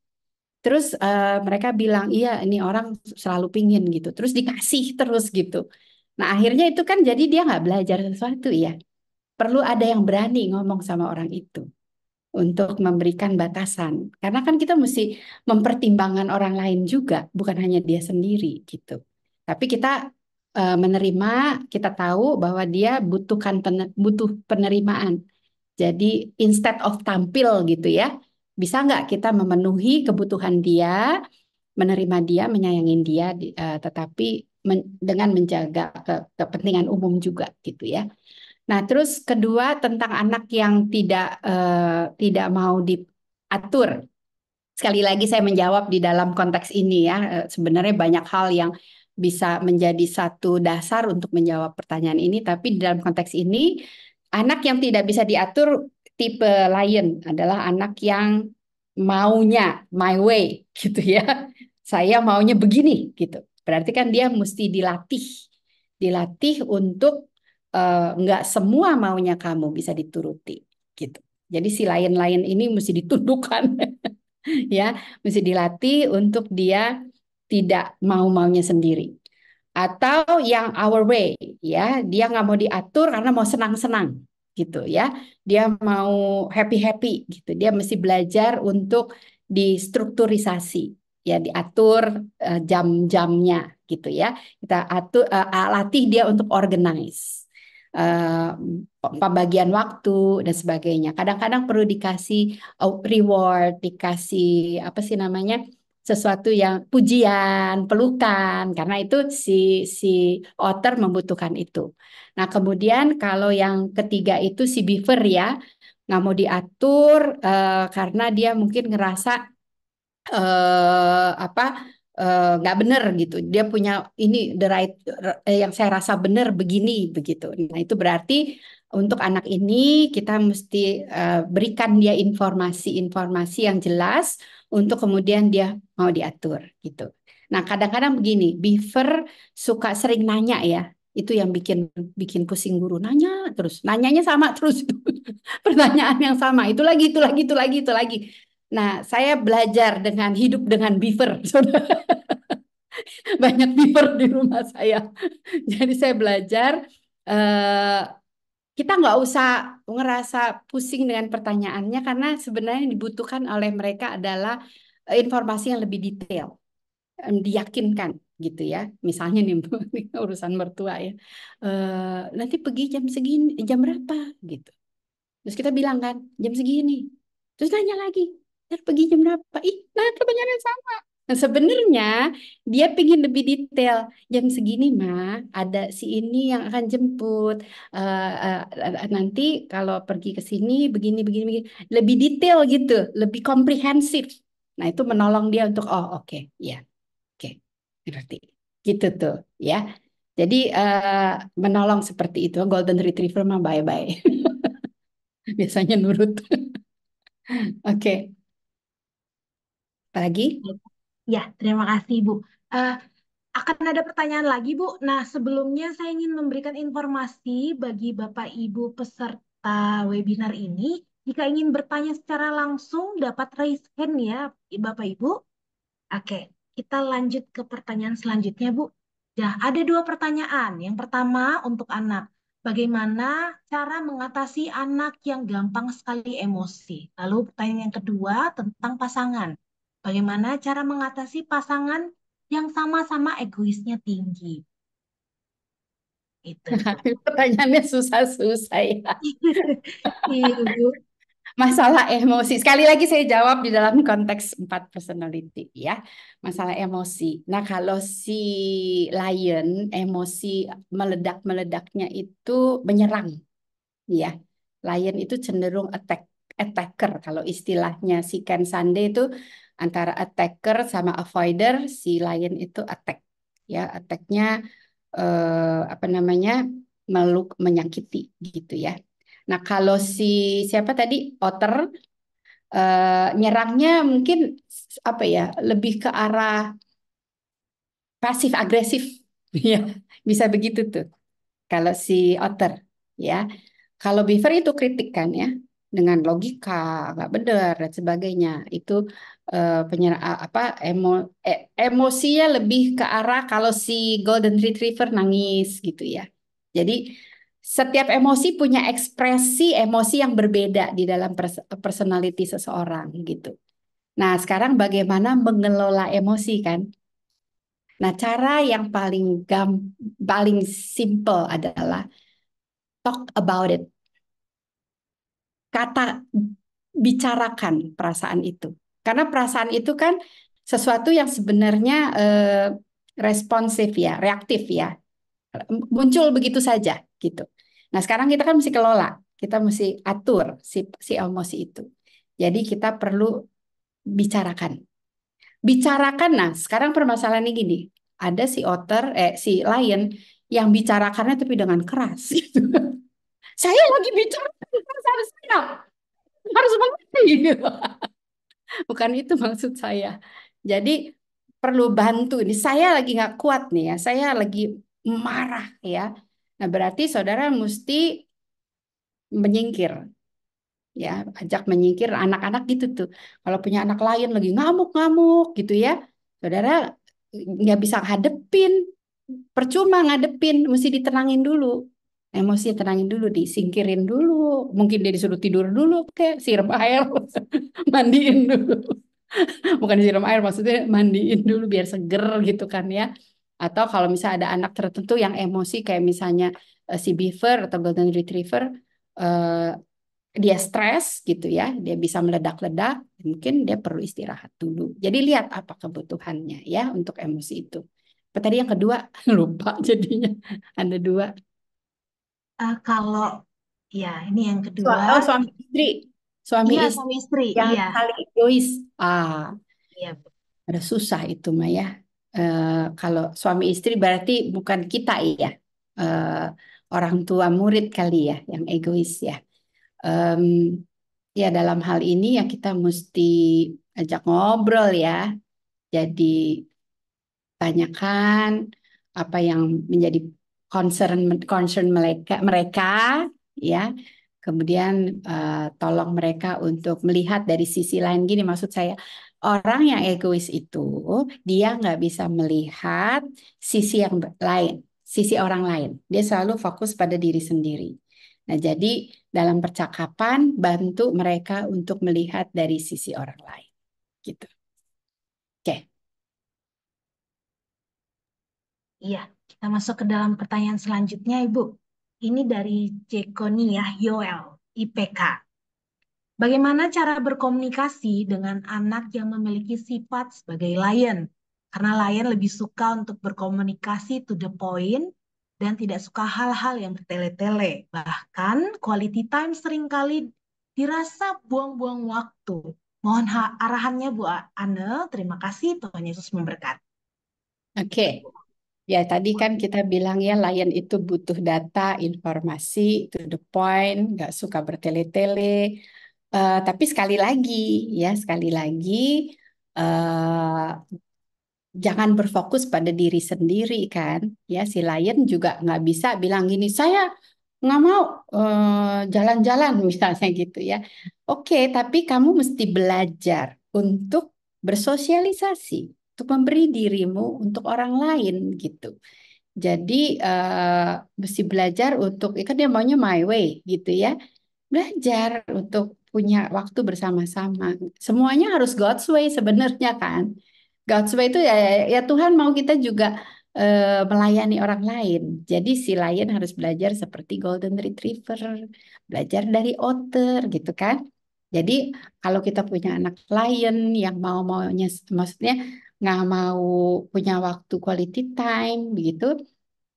Terus mereka bilang iya ini orang selalu pingin gitu. Terus dikasih terus gitu. Nah akhirnya itu kan jadi dia nggak belajar sesuatu ya. Perlu ada yang berani ngomong sama orang itu untuk memberikan batasan. Karena kan kita mesti mempertimbangkan orang lain juga, bukan hanya dia sendiri gitu. Tapi kita menerima, kita tahu bahwa dia butuh penerimaan. Jadi instead of tampil gitu ya, bisa nggak kita memenuhi kebutuhan dia, menerima dia, menyayangin dia, tetapi dengan menjaga kepentingan umum juga gitu ya. Nah, terus kedua tentang anak yang tidak mau diatur. Sekali lagi saya menjawab di dalam konteks ini ya. Sebenarnya banyak hal yang bisa menjadi satu dasar untuk menjawab pertanyaan ini, tapi di dalam konteks ini anak yang tidak bisa diatur tipe lion adalah anak yang maunya my way gitu ya. saya maunya begini gitu. Berarti kan dia mesti dilatih untuk nggak semua maunya kamu bisa dituruti gitu. Jadi si lain-lain ini mesti ditundukkan ya, mesti dilatih untuk dia tidak mau-maunya sendiri. Atau yang our way ya, dia nggak mau diatur karena mau senang-senang gitu ya. Dia mau happy-happy gitu. Dia mesti belajar untuk distrukturisasi ya, diatur jam-jamnya gitu ya. Kita atur latih dia untuk organize. eh, Pembagian waktu dan sebagainya. Kadang-kadang perlu dikasih reward, dikasih apa sih namanya, sesuatu yang pujian, pelukan, karena itu si si otter membutuhkan itu. Nah, kemudian kalau yang ketiga itu si beaver ya, nggak mau diatur karena dia mungkin ngerasa apa nggak bener gitu. Dia punya ini the right yang saya rasa benar begini begitu. Nah, itu berarti untuk anak ini kita mesti berikan dia informasi-informasi yang jelas untuk kemudian dia mau diatur gitu. Nah, kadang-kadang begini, beaver suka sering nanya ya. Itu yang bikin bikin pusing guru, nanya terus. Nanyanya sama terus. Pertanyaan yang sama. Itu lagi, itu lagi, itu lagi, itu lagi. Nah, saya belajar dengan hidup dengan beaver. Banyak beaver di rumah saya. Jadi saya belajar eh, kita nggak usah ngerasa pusing dengan pertanyaannya karena sebenarnya yang dibutuhkan oleh mereka adalah informasi yang lebih detail, diyakinkan gitu ya. Misalnya nih ini urusan mertua ya. Nanti pergi jam segini, jam berapa gitu. Terus kita bilang kan, jam segini. Terus nanya lagi, ntar pergi jam berapa? Ih, nah pertanyaan yang sama. Nah, sebenarnya dia pengen lebih detail. Jam segini, mah, ada si ini yang akan jemput. Nanti kalau pergi ke sini, begini, begini, begini. Lebih detail gitu, lebih komprehensif. Nah, itu menolong dia untuk, oh oke, ya, oke, ngerti. Gitu tuh, ya. Jadi, menolong seperti itu. Golden Retriever mah bye-bye. Biasanya nurut. Oke, apa lagi? Ya, terima kasih, Bu. Eh, Akan ada pertanyaan lagi, Bu. Nah, sebelumnya saya ingin memberikan informasi bagi Bapak Ibu peserta webinar ini. Jika ingin bertanya secara langsung, dapat raise hand ya, Bapak Ibu. Oke, kita lanjut ke pertanyaan selanjutnya, Bu. Ya, ada dua pertanyaan. Yang pertama untuk anak. Bagaimana cara mengatasi anak yang gampang sekali emosi? Lalu pertanyaan yang kedua tentang pasangan. Bagaimana cara mengatasi pasangan yang sama-sama egoisnya tinggi? Itu, Bu. Pertanyaannya susah-susah ya. Iya, Bu. Masalah emosi. Sekali lagi saya jawab di dalam konteks 4 personality ya. Masalah emosi. Nah, kalau si lion emosi meledak-meledaknya itu menyerang ya. Lion itu cenderung attacker. Kalau istilahnya si Ken Sande itu antara attacker sama avoider, si lion itu attack. Ya, attacknya apa namanya, menyakiti gitu ya. Nah, kalau si siapa tadi otter nyerangnya mungkin apa ya, lebih ke arah pasif agresif ya, bisa begitu tuh kalau si otter ya. Kalau beaver itu kritik kan ya, dengan logika nggak benar dan sebagainya. Itu apa emosinya lebih ke arah kalau si golden retriever nangis gitu ya. Jadi setiap emosi punya ekspresi emosi yang berbeda di dalam personality seseorang gitu. Nah, sekarang bagaimana mengelola emosi kan? Nah, cara yang paling simple adalah talk about it. Kata bicarakan perasaan itu. Karena perasaan itu kan sesuatu yang sebenarnya responsif ya, reaktif ya. Muncul begitu saja gitu. Nah, sekarang kita kan mesti kelola, kita mesti atur si emosi itu. Jadi kita perlu bicarakan. Bicarakan. Nah, sekarang permasalahannya gini. Ada si otter, si lion yang bicarakannya tapi dengan keras gitu. Saya lagi bicara perasaan saya. Harus mengerti gitu. Bukan itu maksud saya. Jadi perlu bantu nih. Saya lagi nggak kuat nih ya. Saya lagi marah ya. Nah, berarti saudara mesti menyingkir ya, ajak menyingkir anak-anak gitu tuh. Kalau punya anak lain lagi ngamuk-ngamuk gitu ya, saudara nggak bisa hadepin, percuma ngadepin, mesti ditenangin dulu. Emosi tenangin dulu, disingkirin dulu. Mungkin dia disuruh tidur dulu, kayak siram air, mandiin dulu. Bukan disiram air, maksudnya mandiin dulu biar seger gitu kan ya. Atau kalau misalnya ada anak tertentu yang emosi kayak misalnya si Beaver atau Golden Retriever, eh, dia stres gitu ya, dia bisa meledak-ledak, mungkin dia perlu istirahat dulu. Jadi lihat apa kebutuhannya ya untuk emosi itu. Apa tadi yang kedua? Lupa jadinya. Ada dua. Kalau ya ini yang kedua, Oh, suami istri. Suami iya istri suami istri, yang iya, saling egois. Ah, iya Bu. ada susah itu mah ya. Kalau suami istri berarti bukan kita ya. Eh, Orang tua murid kali ya yang egois ya. Em, Ya dalam hal ini ya kita mesti ajak ngobrol ya. Jadi tanyakan apa yang menjadi concern concern mereka mereka ya. Kemudian tolong mereka untuk melihat dari sisi lain gini maksud saya. Orang yang egois itu dia nggak bisa melihat sisi yang lain, sisi orang lain. Dia selalu fokus pada diri sendiri. Nah, jadi dalam percakapan bantu mereka untuk melihat dari sisi orang lain. Gitu. Oke. Iya, kita masuk ke dalam pertanyaan selanjutnya, Ibu. Ini dari Jekonia Yoel, IPK. Bagaimana cara berkomunikasi dengan anak yang memiliki sifat sebagai lion? Karena lion lebih suka untuk berkomunikasi to the point dan tidak suka hal-hal yang bertele-tele. Bahkan quality time seringkali dirasa buang-buang waktu. Mohon arahannya Bu Ane. Terima kasih. Tuhan Yesus memberkati. Oke. Ya, tadi kan kita bilang ya, Lion itu butuh data, informasi, to the point, nggak suka bertele-tele. Tapi sekali lagi, eh, jangan berfokus pada diri sendiri kan. Ya, si Lion juga nggak bisa bilang gini, saya nggak mau jalan-jalan misalnya gitu ya. Oke, tapi kamu mesti belajar untuk bersosialisasi, untuk memberi dirimu untuk orang lain gitu. Jadi mesti belajar untuk, kan dia maunya my way gitu ya. Belajar untuk punya waktu bersama-sama. Semuanya harus God's way sebenarnya kan. God's way itu ya Tuhan mau kita juga melayani orang lain. Jadi si lion harus belajar seperti golden retriever, belajar dari otter gitu kan. Jadi kalau kita punya anak lion yang mau-maunya, maksudnya nggak mau punya waktu quality time begitu,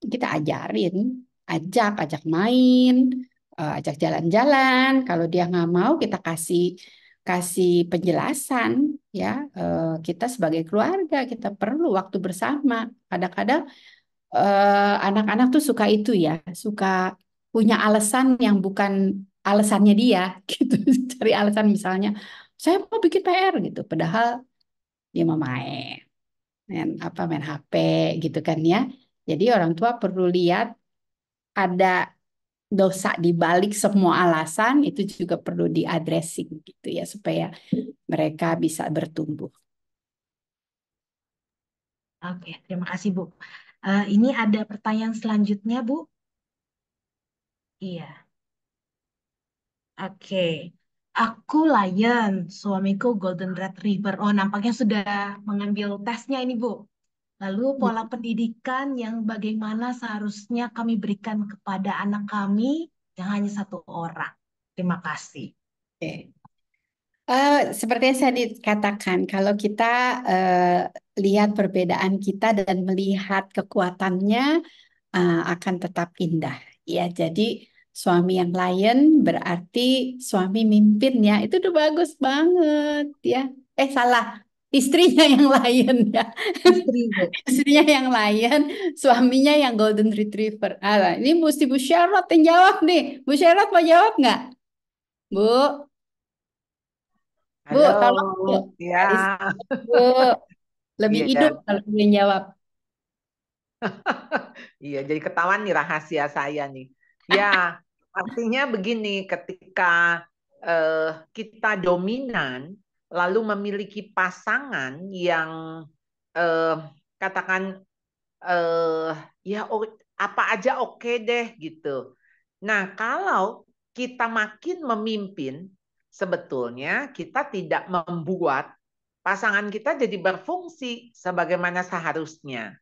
kita ajarin, ajak main, ajak jalan-jalan. Kalau dia nggak mau, kita kasih kasih penjelasan ya. Kita sebagai keluarga kita perlu waktu bersama. Kadang-kadang anak-anak tuh suka itu ya, suka punya alasan yang bukan alasannya dia gitu. Cari alasan misalnya, saya mau bikin PR gitu, padahal dia mau main HP gitu kan ya. Jadi orang tua perlu lihat ada dosa di balik semua alasan itu juga perlu diadressing gitu ya supaya mereka bisa bertumbuh. Oke, terima kasih Bu. Ini ada pertanyaan selanjutnya Bu. Iya, oke. Aku Lion, suamiku Golden Retriever. Oh, nampaknya sudah mengambil tesnya ini Bu. Lalu pola pendidikan yang bagaimana seharusnya kami berikan kepada anak kami yang hanya satu orang. Terima kasih. Oke. Seperti yang saya dikatakan, kalau kita lihat perbedaan kita dan melihat kekuatannya akan tetap indah. Ya, jadi suami yang lion berarti suami mimpin ya. Itu udah bagus banget ya. Salah. Istrinya yang lion ya. Istri Bu. Istrinya yang lion, suaminya yang golden retriever. Ini mesti Bu Charlotte yang jawab nih. Bu Charlotte mau jawab nggak? Bu, Bu, Halo, tolong Bu. ya. Alis, Bu. Lebih Iya, hidup kalau boleh jawab. iya, jadi ketahuan nih rahasia saya nih. Ya, artinya begini, ketika kita dominan, lalu memiliki pasangan yang eh, katakan eh ya apa aja oke deh gitu. Nah, kalau kita makin memimpin, sebetulnya kita tidak membuat pasangan kita jadi berfungsi sebagaimana seharusnya.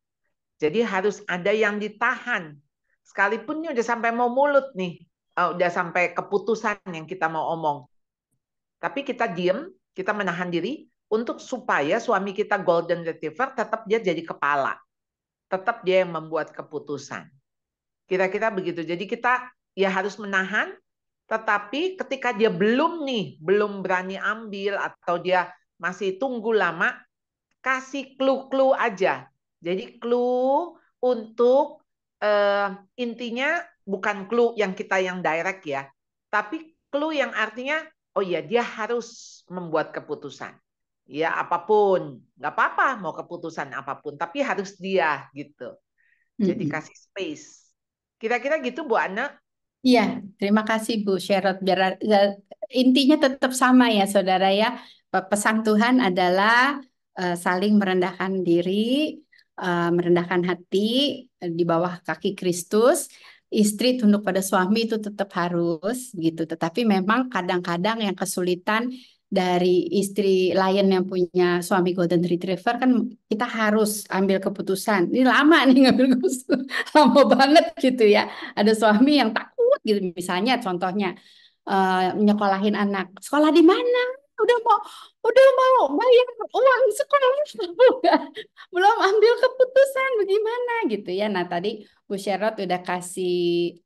Jadi harus ada yang ditahan. Sekalipun ini udah sampai mau mulut nih, udah sampai keputusan yang kita mau omong. Tapi kita diem, kita menahan diri untuk supaya suami kita golden retriever tetap dia jadi kepala. Tetap dia yang membuat keputusan. Kira-kira begitu. Jadi kita ya harus menahan, tetapi ketika dia belum berani ambil atau dia masih tunggu lama, kasih clue-clue aja. Jadi clue untuk intinya bukan clue yang kita yang direct ya, tapi clue yang artinya oh iya dia harus membuat keputusan. Ya apapun, nggak apa-apa mau keputusan apapun, tapi harus dia gitu. Jadi Mm-mm. kasih space. Kira-kira gitu Bu Ana? Iya, terima kasih Bu Sherot. Intinya tetap sama ya saudara ya. Pesan Tuhan adalah saling merendahkan diri, merendahkan hati di bawah kaki Kristus. Istri tunduk pada suami itu tetap harus gitu. Tetapi memang kadang-kadang yang kesulitan dari istri lion yang punya suami Golden Retriever kan kita harus ambil keputusan. Ini lama nih ngambil keputusan, lama banget gitu ya. Ada suami yang takut gitu misalnya contohnya nyekolahin anak sekolah di mana udah mau udah mau bayar uang sekolah belum ambil keputusan bagaimana gitu ya. Nah tadi Bu Sherot udah kasih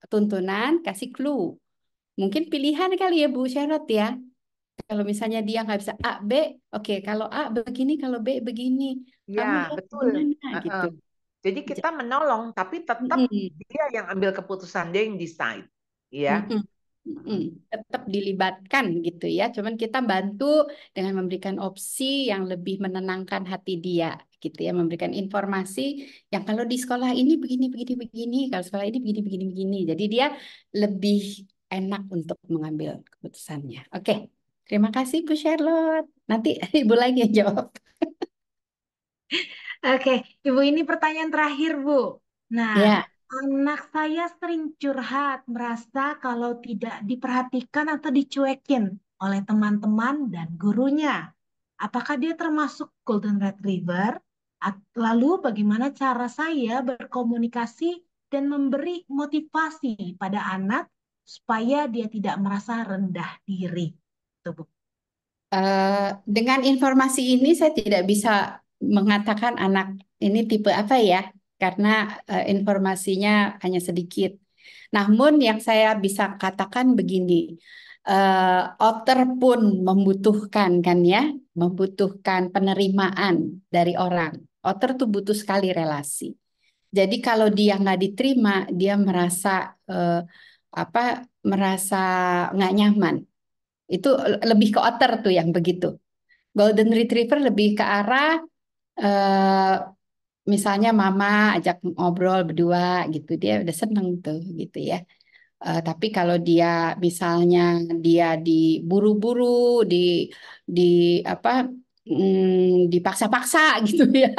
tuntunan, kasih clue, mungkin pilihan kali ya Bu Sherot ya. Kalau misalnya dia nggak bisa A B, oke kalau A begini kalau B begini, Ya, kamu lihat betul. gimana Heeh. gitu. Jadi kita menolong, tapi tetap Mm-mm. dia yang ambil keputusan, dia yang decide. Ya, Mm-mm. Mm-mm. Tetap dilibatkan gitu ya. Cuman kita bantu dengan memberikan opsi yang lebih menenangkan hati dia gitu ya. Memberikan informasi yang kalau di sekolah ini begini, begini, begini. Kalau sekolah ini begini, begini, begini. Jadi dia lebih enak untuk mengambil keputusannya. Oke. Terima kasih Bu Charlotte. Nanti Ibu lagi yang jawab. Oke, Ibu ini pertanyaan terakhir, Bu. Nah, Ya. anak saya sering curhat, merasa kalau tidak diperhatikan atau dicuekin oleh teman-teman dan gurunya. Apakah dia termasuk Golden Retriever? Lalu bagaimana cara saya berkomunikasi dan memberi motivasi pada anak supaya dia tidak merasa rendah diri? Tuh, Bu. Dengan informasi ini saya tidak bisa mengatakan anak ini tipe apa ya, karena informasinya hanya sedikit. Namun yang saya bisa katakan begini, otter pun membutuhkan kan ya, membutuhkan penerimaan dari orang. Otter tuh butuh sekali relasi. Jadi kalau dia nggak diterima, dia merasa eh, apa, merasa nggak nyaman. Itu lebih ke otter tuh yang begitu. Golden Retriever lebih ke arah eh, misalnya mama ajak ngobrol berdua gitu dia udah seneng tuh gitu ya. Tapi kalau dia misalnya dia diburu-buru, di di apa dipaksa-paksa gitu ya,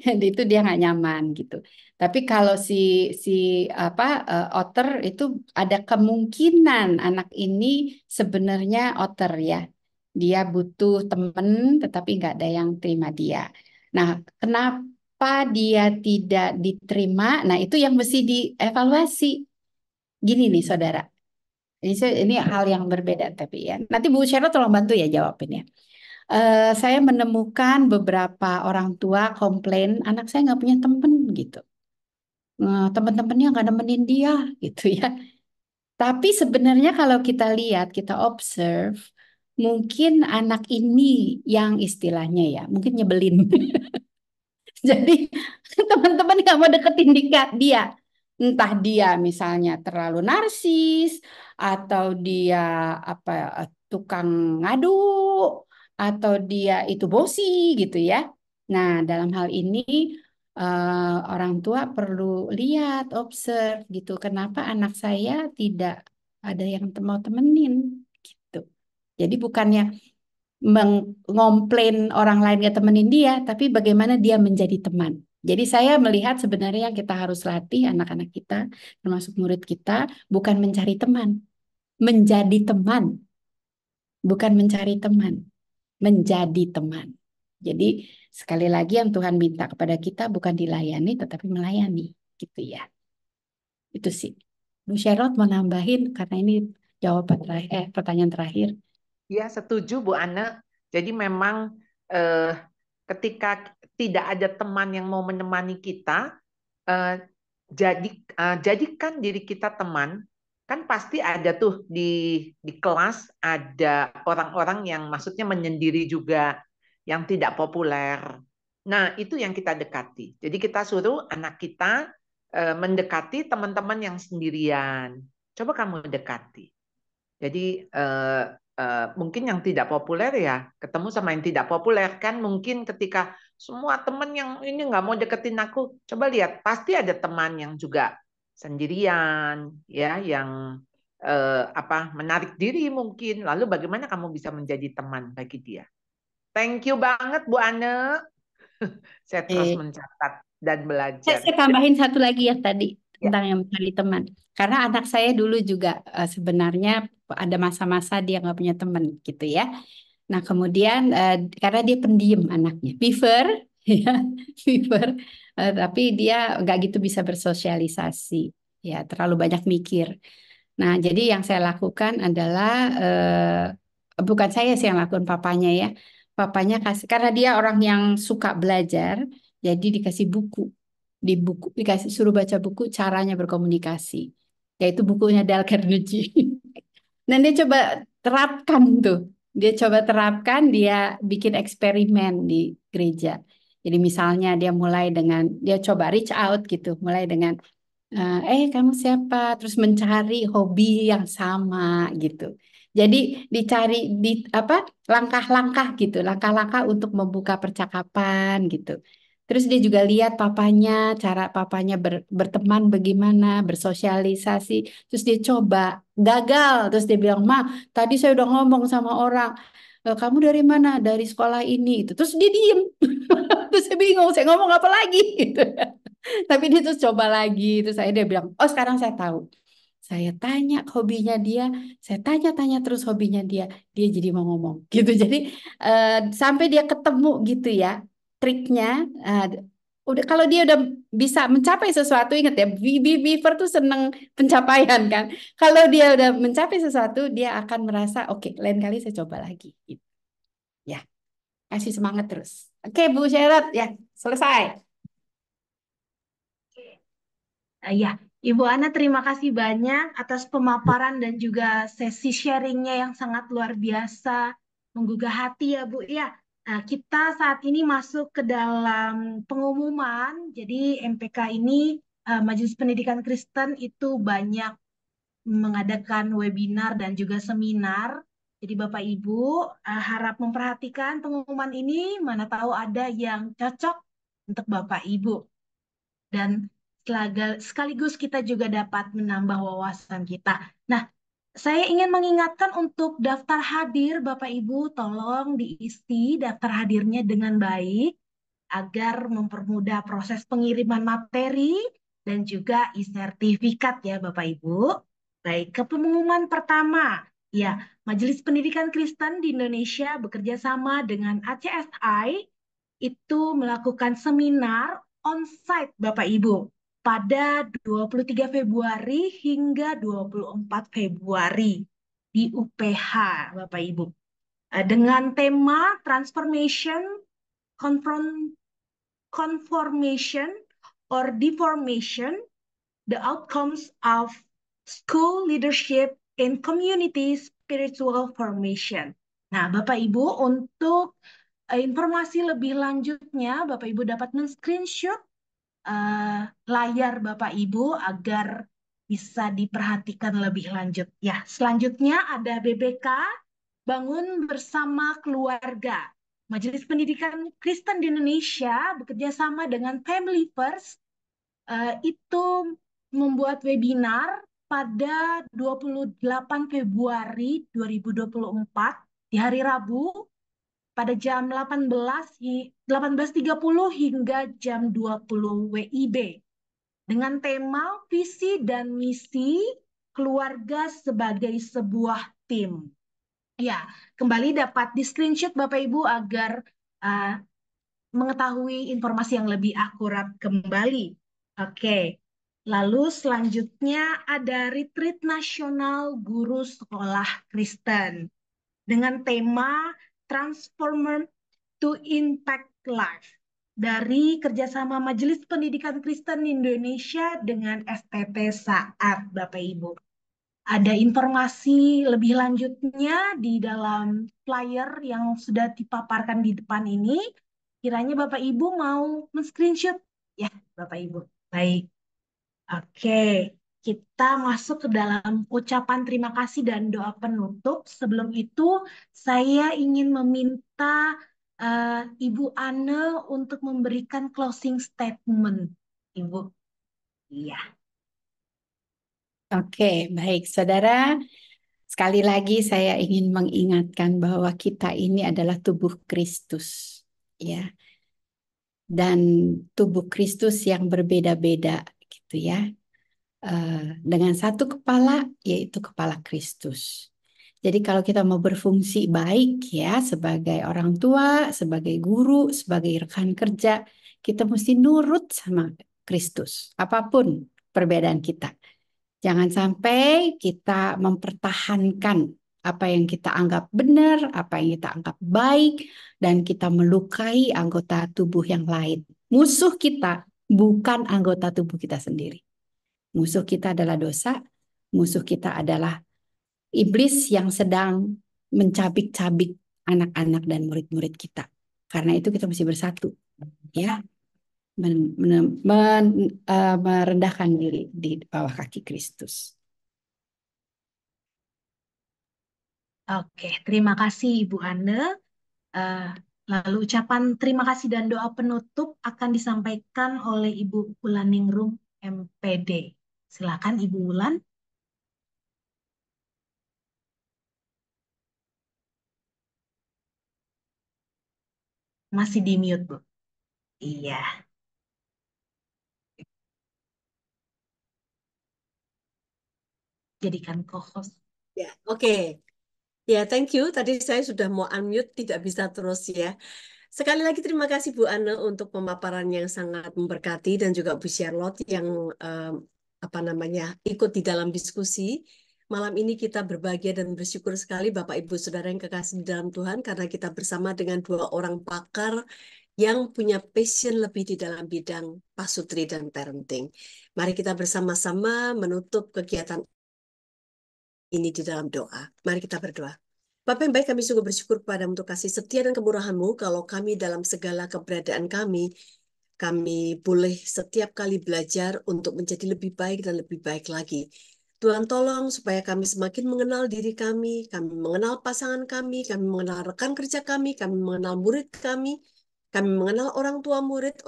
itu dia nggak nyaman gitu. Tapi kalau si apa otter itu ada kemungkinan anak ini sebenarnya otter ya. Dia butuh temen tetapi nggak ada yang terima dia. Nah, kenapa dia tidak diterima? Nah, itu yang mesti dievaluasi. Gini nih, saudara. Ini hal yang berbeda tapi ya. Nanti Bu Sheryl tolong bantu ya jawabinnya. Saya menemukan beberapa orang tua komplain anak saya nggak punya temen gitu. Teman-temannya nggak nemenin dia gitu ya. Tapi sebenarnya kalau kita lihat, kita observe, mungkin anak ini yang istilahnya ya, mungkin nyebelin. Jadi teman-teman nggak mau deketin dia. Entah dia misalnya terlalu narsis atau dia apa tukang ngadu atau dia itu bosi gitu ya. Nah, dalam hal ini orang tua perlu lihat, observe gitu. Kenapa anak saya tidak ada yang mau temenin gitu. Jadi bukannya mengomplain orang lain gak temenin dia, tapi bagaimana dia menjadi teman. Jadi saya melihat sebenarnya yang kita harus latih anak-anak kita, termasuk murid kita, bukan mencari teman, menjadi teman, bukan mencari teman, menjadi teman. Jadi sekali lagi yang Tuhan minta kepada kita bukan dilayani, tetapi melayani, gitu ya. Itu sih. Bu Sherot mau nambahin karena ini jawaban terakhir, pertanyaan terakhir. Ya, setuju Bu Ana. Jadi memang eh, ketika tidak ada teman yang mau menemani kita, eh, jadikan diri kita teman. Kan pasti ada tuh di kelas ada orang-orang yang maksudnya menyendiri juga, yang tidak populer. Nah, itu yang kita dekati. Jadi kita suruh anak kita mendekati teman-teman yang sendirian. Coba kamu dekati. Jadi mungkin yang tidak populer ya ketemu sama yang tidak populer kan mungkin ketika semua teman yang ini nggak mau deketin aku, coba lihat pasti ada teman yang juga sendirian ya yang menarik diri mungkin. Lalu bagaimana kamu bisa menjadi teman bagi dia? Thank you banget Bu Ane. Saya terus Eh, mencatat dan Saya, belajar. saya tambahin satu lagi ya tadi Ya. tentang yang mencari teman. Karena anak saya dulu juga sebenarnya ada masa-masa dia nggak punya teman gitu ya. Nah kemudian karena dia pendiam anaknya, Beaver, ya, Beaver, tapi dia nggak gitu bisa bersosialisasi, ya terlalu banyak mikir. Nah jadi yang saya lakukan adalah bukan saya sih yang lakukan papanya ya. Papanya kasih karena dia orang yang suka belajar, jadi dikasih buku di buku dikasih suruh baca buku caranya berkomunikasi yaitu bukunya Dale Carnegie. Dan dia coba terapkan tuh, dia coba terapkan, dia bikin eksperimen di gereja. Jadi misalnya dia mulai dengan dia coba reach out gitu, mulai dengan kamu siapa, terus mencari hobi yang sama gitu. Jadi dicari di apa langkah-langkah gitu, langkah-langkah untuk membuka percakapan gitu. Terus dia juga lihat papanya, cara papanya berteman bagaimana, bersosialisasi. Terus dia coba, gagal. Terus dia bilang, Ma, tadi saya udah ngomong sama orang. Kamu dari mana? Dari sekolah ini. Itu. Terus dia diem. Terus saya bingung, saya ngomong apa lagi? Gitu. Tapi dia terus coba lagi. Terus saya dia bilang, oh sekarang saya tahu. Saya tanya hobinya dia, saya tanya-tanya terus hobinya dia jadi mau ngomong gitu. Jadi eh, sampai dia ketemu gitu ya triknya. eh, udah kalau dia udah bisa mencapai sesuatu, ingat ya, Beaver tuh seneng pencapaian kan. Kalau dia udah mencapai sesuatu, dia akan merasa oke, lain kali saya coba lagi. Gitu. Ya, kasih semangat terus. Oke, Bu Syarat, ya selesai. Ya, Ibu Ana terima kasih banyak atas pemaparan dan juga sesi sharingnya yang sangat luar biasa, menggugah hati ya Bu. Ya, kita saat ini masuk ke dalam pengumuman. Jadi MPK ini, Majelis Pendidikan Kristen itu banyak mengadakan webinar dan juga seminar. Jadi Bapak Ibu harap memperhatikan pengumuman ini, mana tahu ada yang cocok untuk Bapak Ibu. Dan sekaligus kita juga dapat menambah wawasan kita. Nah, saya ingin mengingatkan untuk daftar hadir, Bapak Ibu, tolong diisi daftar hadirnya dengan baik agar mempermudah proses pengiriman materi dan juga e-sertifikat ya, Bapak Ibu. Baik, ke pengumuman pertama. Ya, Majelis Pendidikan Kristen di Indonesia bekerja sama dengan ACSI itu melakukan seminar on-site Bapak Ibu pada 23 Februari hingga 24 Februari di UPH Bapak Ibu. Dengan tema Transformation, Conformation, or Deformation, the Outcomes of School Leadership in Community Spiritual Formation. Nah, Bapak Ibu, untuk informasi lebih lanjutnya, Bapak Ibu dapat men-screenshot layar Bapak Ibu agar bisa diperhatikan lebih lanjut. Ya, selanjutnya ada BBK bangun bersama keluarga. Majelis Pendidikan Kristen di Indonesia bekerja sama dengan Family First itu membuat webinar pada 28 Februari 2024 di hari Rabu pada jam 18.30 hingga jam 20 WIB dengan tema visi dan misi keluarga sebagai sebuah tim. Ya, kembali dapat di screenshot Bapak Ibu agar mengetahui informasi yang lebih akurat kembali. Oke, lalu selanjutnya ada Retreat Nasional Guru Sekolah Kristen dengan tema Transformer to Impact Life dari kerjasama Majelis Pendidikan Kristen Indonesia dengan STT Saat, Bapak Ibu. Ada informasi lebih lanjutnya di dalam flyer yang sudah dipaparkan di depan ini. Kiranya Bapak Ibu mau men-screenshot ya, Bapak Ibu. Baik. Oke, kita masuk ke dalam ucapan terima kasih dan doa penutup. Sebelum itu, saya ingin meminta Ibu Anne untuk memberikan closing statement. Ibu. Iya. Oke, baik saudara. Sekali lagi saya ingin mengingatkan bahwa kita ini adalah tubuh Kristus, ya. Dan tubuh Kristus yang berbeda-beda, gitu ya. Dengan satu kepala, yaitu kepala Kristus. Jadi kalau kita mau berfungsi baik ya sebagai orang tua, sebagai guru, sebagai rekan kerja, kita mesti nurut sama Kristus. Apapun perbedaan kita. Jangan sampai kita mempertahankan apa yang kita anggap benar, apa yang kita anggap baik, dan kita melukai anggota tubuh yang lain. Musuh kita bukan anggota tubuh kita sendiri. Musuh kita adalah dosa, musuh kita adalah iblis yang sedang mencabik-cabik anak-anak dan murid-murid kita. Karena itu kita mesti bersatu, ya, merendahkan diri di bawah kaki Kristus. Oke, terima kasih Ibu Anne. Lalu ucapan terima kasih dan doa penutup akan disampaikan oleh Ibu Wulaningrum MPD. Silakan Ibu Wulan. Masih di mute, Bu. Iya. Jadikan co-host. Ya, oke. Ya, thank you. Tadi saya sudah mau unmute, tidak bisa terus ya. Sekali lagi terima kasih Bu Anne untuk pemaparan yang sangat memberkati dan juga Bu Charlotte yang ikut di dalam diskusi. Malam ini kita berbahagia dan bersyukur sekali Bapak Ibu Saudara yang kekasih di dalam Tuhan karena kita bersama dengan dua orang pakar yang punya passion lebih di dalam bidang pasutri dan parenting. Mari kita bersama-sama menutup kegiatan ini di dalam doa. Mari kita berdoa. Bapa yang baik, kami sungguh bersyukur kepadamu untuk kasih setia dan kemurahan-Mu kalau kami dalam segala keberadaan kami boleh setiap kali belajar untuk menjadi lebih baik dan lebih baik lagi. Tuhan tolong supaya kami semakin mengenal diri kami mengenal pasangan kami mengenal rekan kerja kami mengenal murid kami mengenal orang tua murid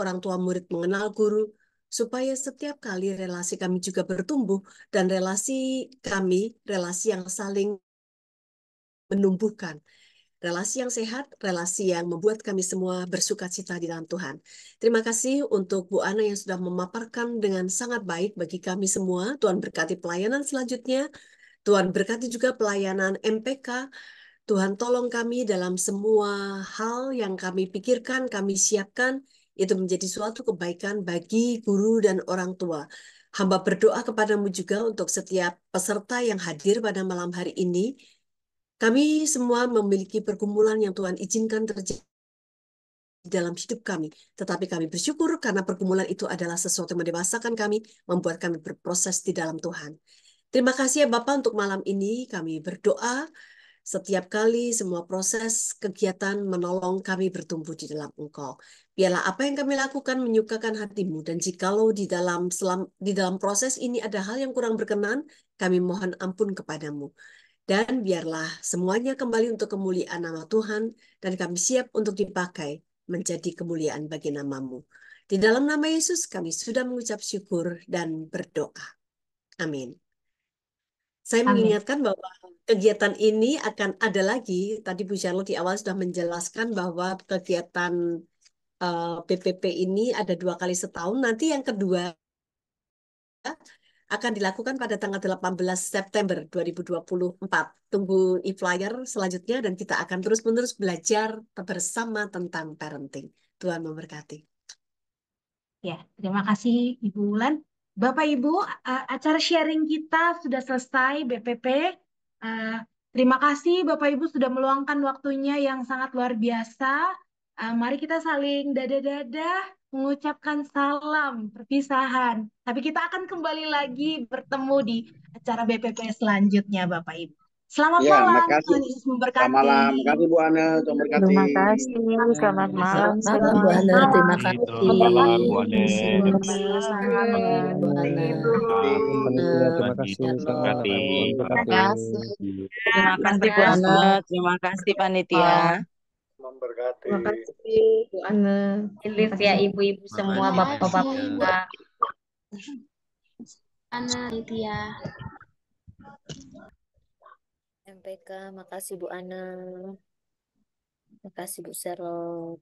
mengenal guru, supaya setiap kali relasi kami juga bertumbuh dan relasi yang saling menumbuhkan. Relasi yang sehat, relasi yang membuat kami semua bersukacita di dalam Tuhan. Terima kasih untuk Bu Ana yang sudah memaparkan dengan sangat baik bagi kami semua. Tuhan berkati pelayanan selanjutnya. Tuhan berkati juga pelayanan MPK. Tuhan tolong kami dalam semua hal yang kami pikirkan, kami siapkan, itu menjadi suatu kebaikan bagi guru dan orang tua. Hamba berdoa kepadamu juga untuk setiap peserta yang hadir pada malam hari ini. Kami semua memiliki pergumulan yang Tuhan izinkan terjadi di dalam hidup kami. Tetapi kami bersyukur karena pergumulan itu adalah sesuatu yang mendewasakan kami, membuat kami berproses di dalam Tuhan. Terima kasih ya Bapak untuk malam ini. Kami berdoa setiap kali semua proses kegiatan menolong kami bertumbuh di dalam Engkau. Biarlah apa yang kami lakukan menyukakan hatimu. Dan jikalau di dalam proses ini ada hal yang kurang berkenan, kami mohon ampun kepadamu. Dan biarlah semuanya kembali untuk kemuliaan nama Tuhan, dan kami siap untuk dipakai menjadi kemuliaan bagi nama-Mu. Di dalam nama Yesus kami sudah mengucap syukur dan berdoa. Amin. Saya Amin. mengingatkan bahwa kegiatan ini akan ada lagi. Tadi Bu Charlotte di awal sudah menjelaskan bahwa kegiatan PPP ini ada 2 kali setahun. Nanti yang kedua akan dilakukan pada tanggal 18 September 2024. Tunggu e-flyer selanjutnya dan kita akan terus-menerus belajar bersama tentang parenting. Tuhan memberkati. Ya, terima kasih Ibu Wulan. Bapak Ibu, acara sharing kita sudah selesai BPP. Terima kasih Bapak Ibu sudah meluangkan waktunya yang sangat luar biasa. Mari kita saling dadah-dadah mengucapkan salam perpisahan. Tapi kita akan kembali lagi bertemu di acara BPP selanjutnya Bapak Ibu. Selamat Ya, malam, makasih. Tuhan Yesus Selamat memberkati. malam. Makasih Bu Ana, Tuhan berkati. Terima kasih. Selamat malam Selamat malam Bu Ana, semua. terima Selamat kasih. malam Bu Terima Ane. kasih Bu Ana. Selamat malam Bu Ana. Terima kasih, Tuhan selamat diberkati. Tuhan Terima berkati. kasih. Terima kasih Bu Ana, terima kasih panitia. Tuhan berkati. Terima kasih Bu Ana. Lilis ya ibu-ibu semua, Terima kasih. bapak-bapak. Ana Lydia. MPK, makasih Bu Ana. Makasih Bu Charlotte.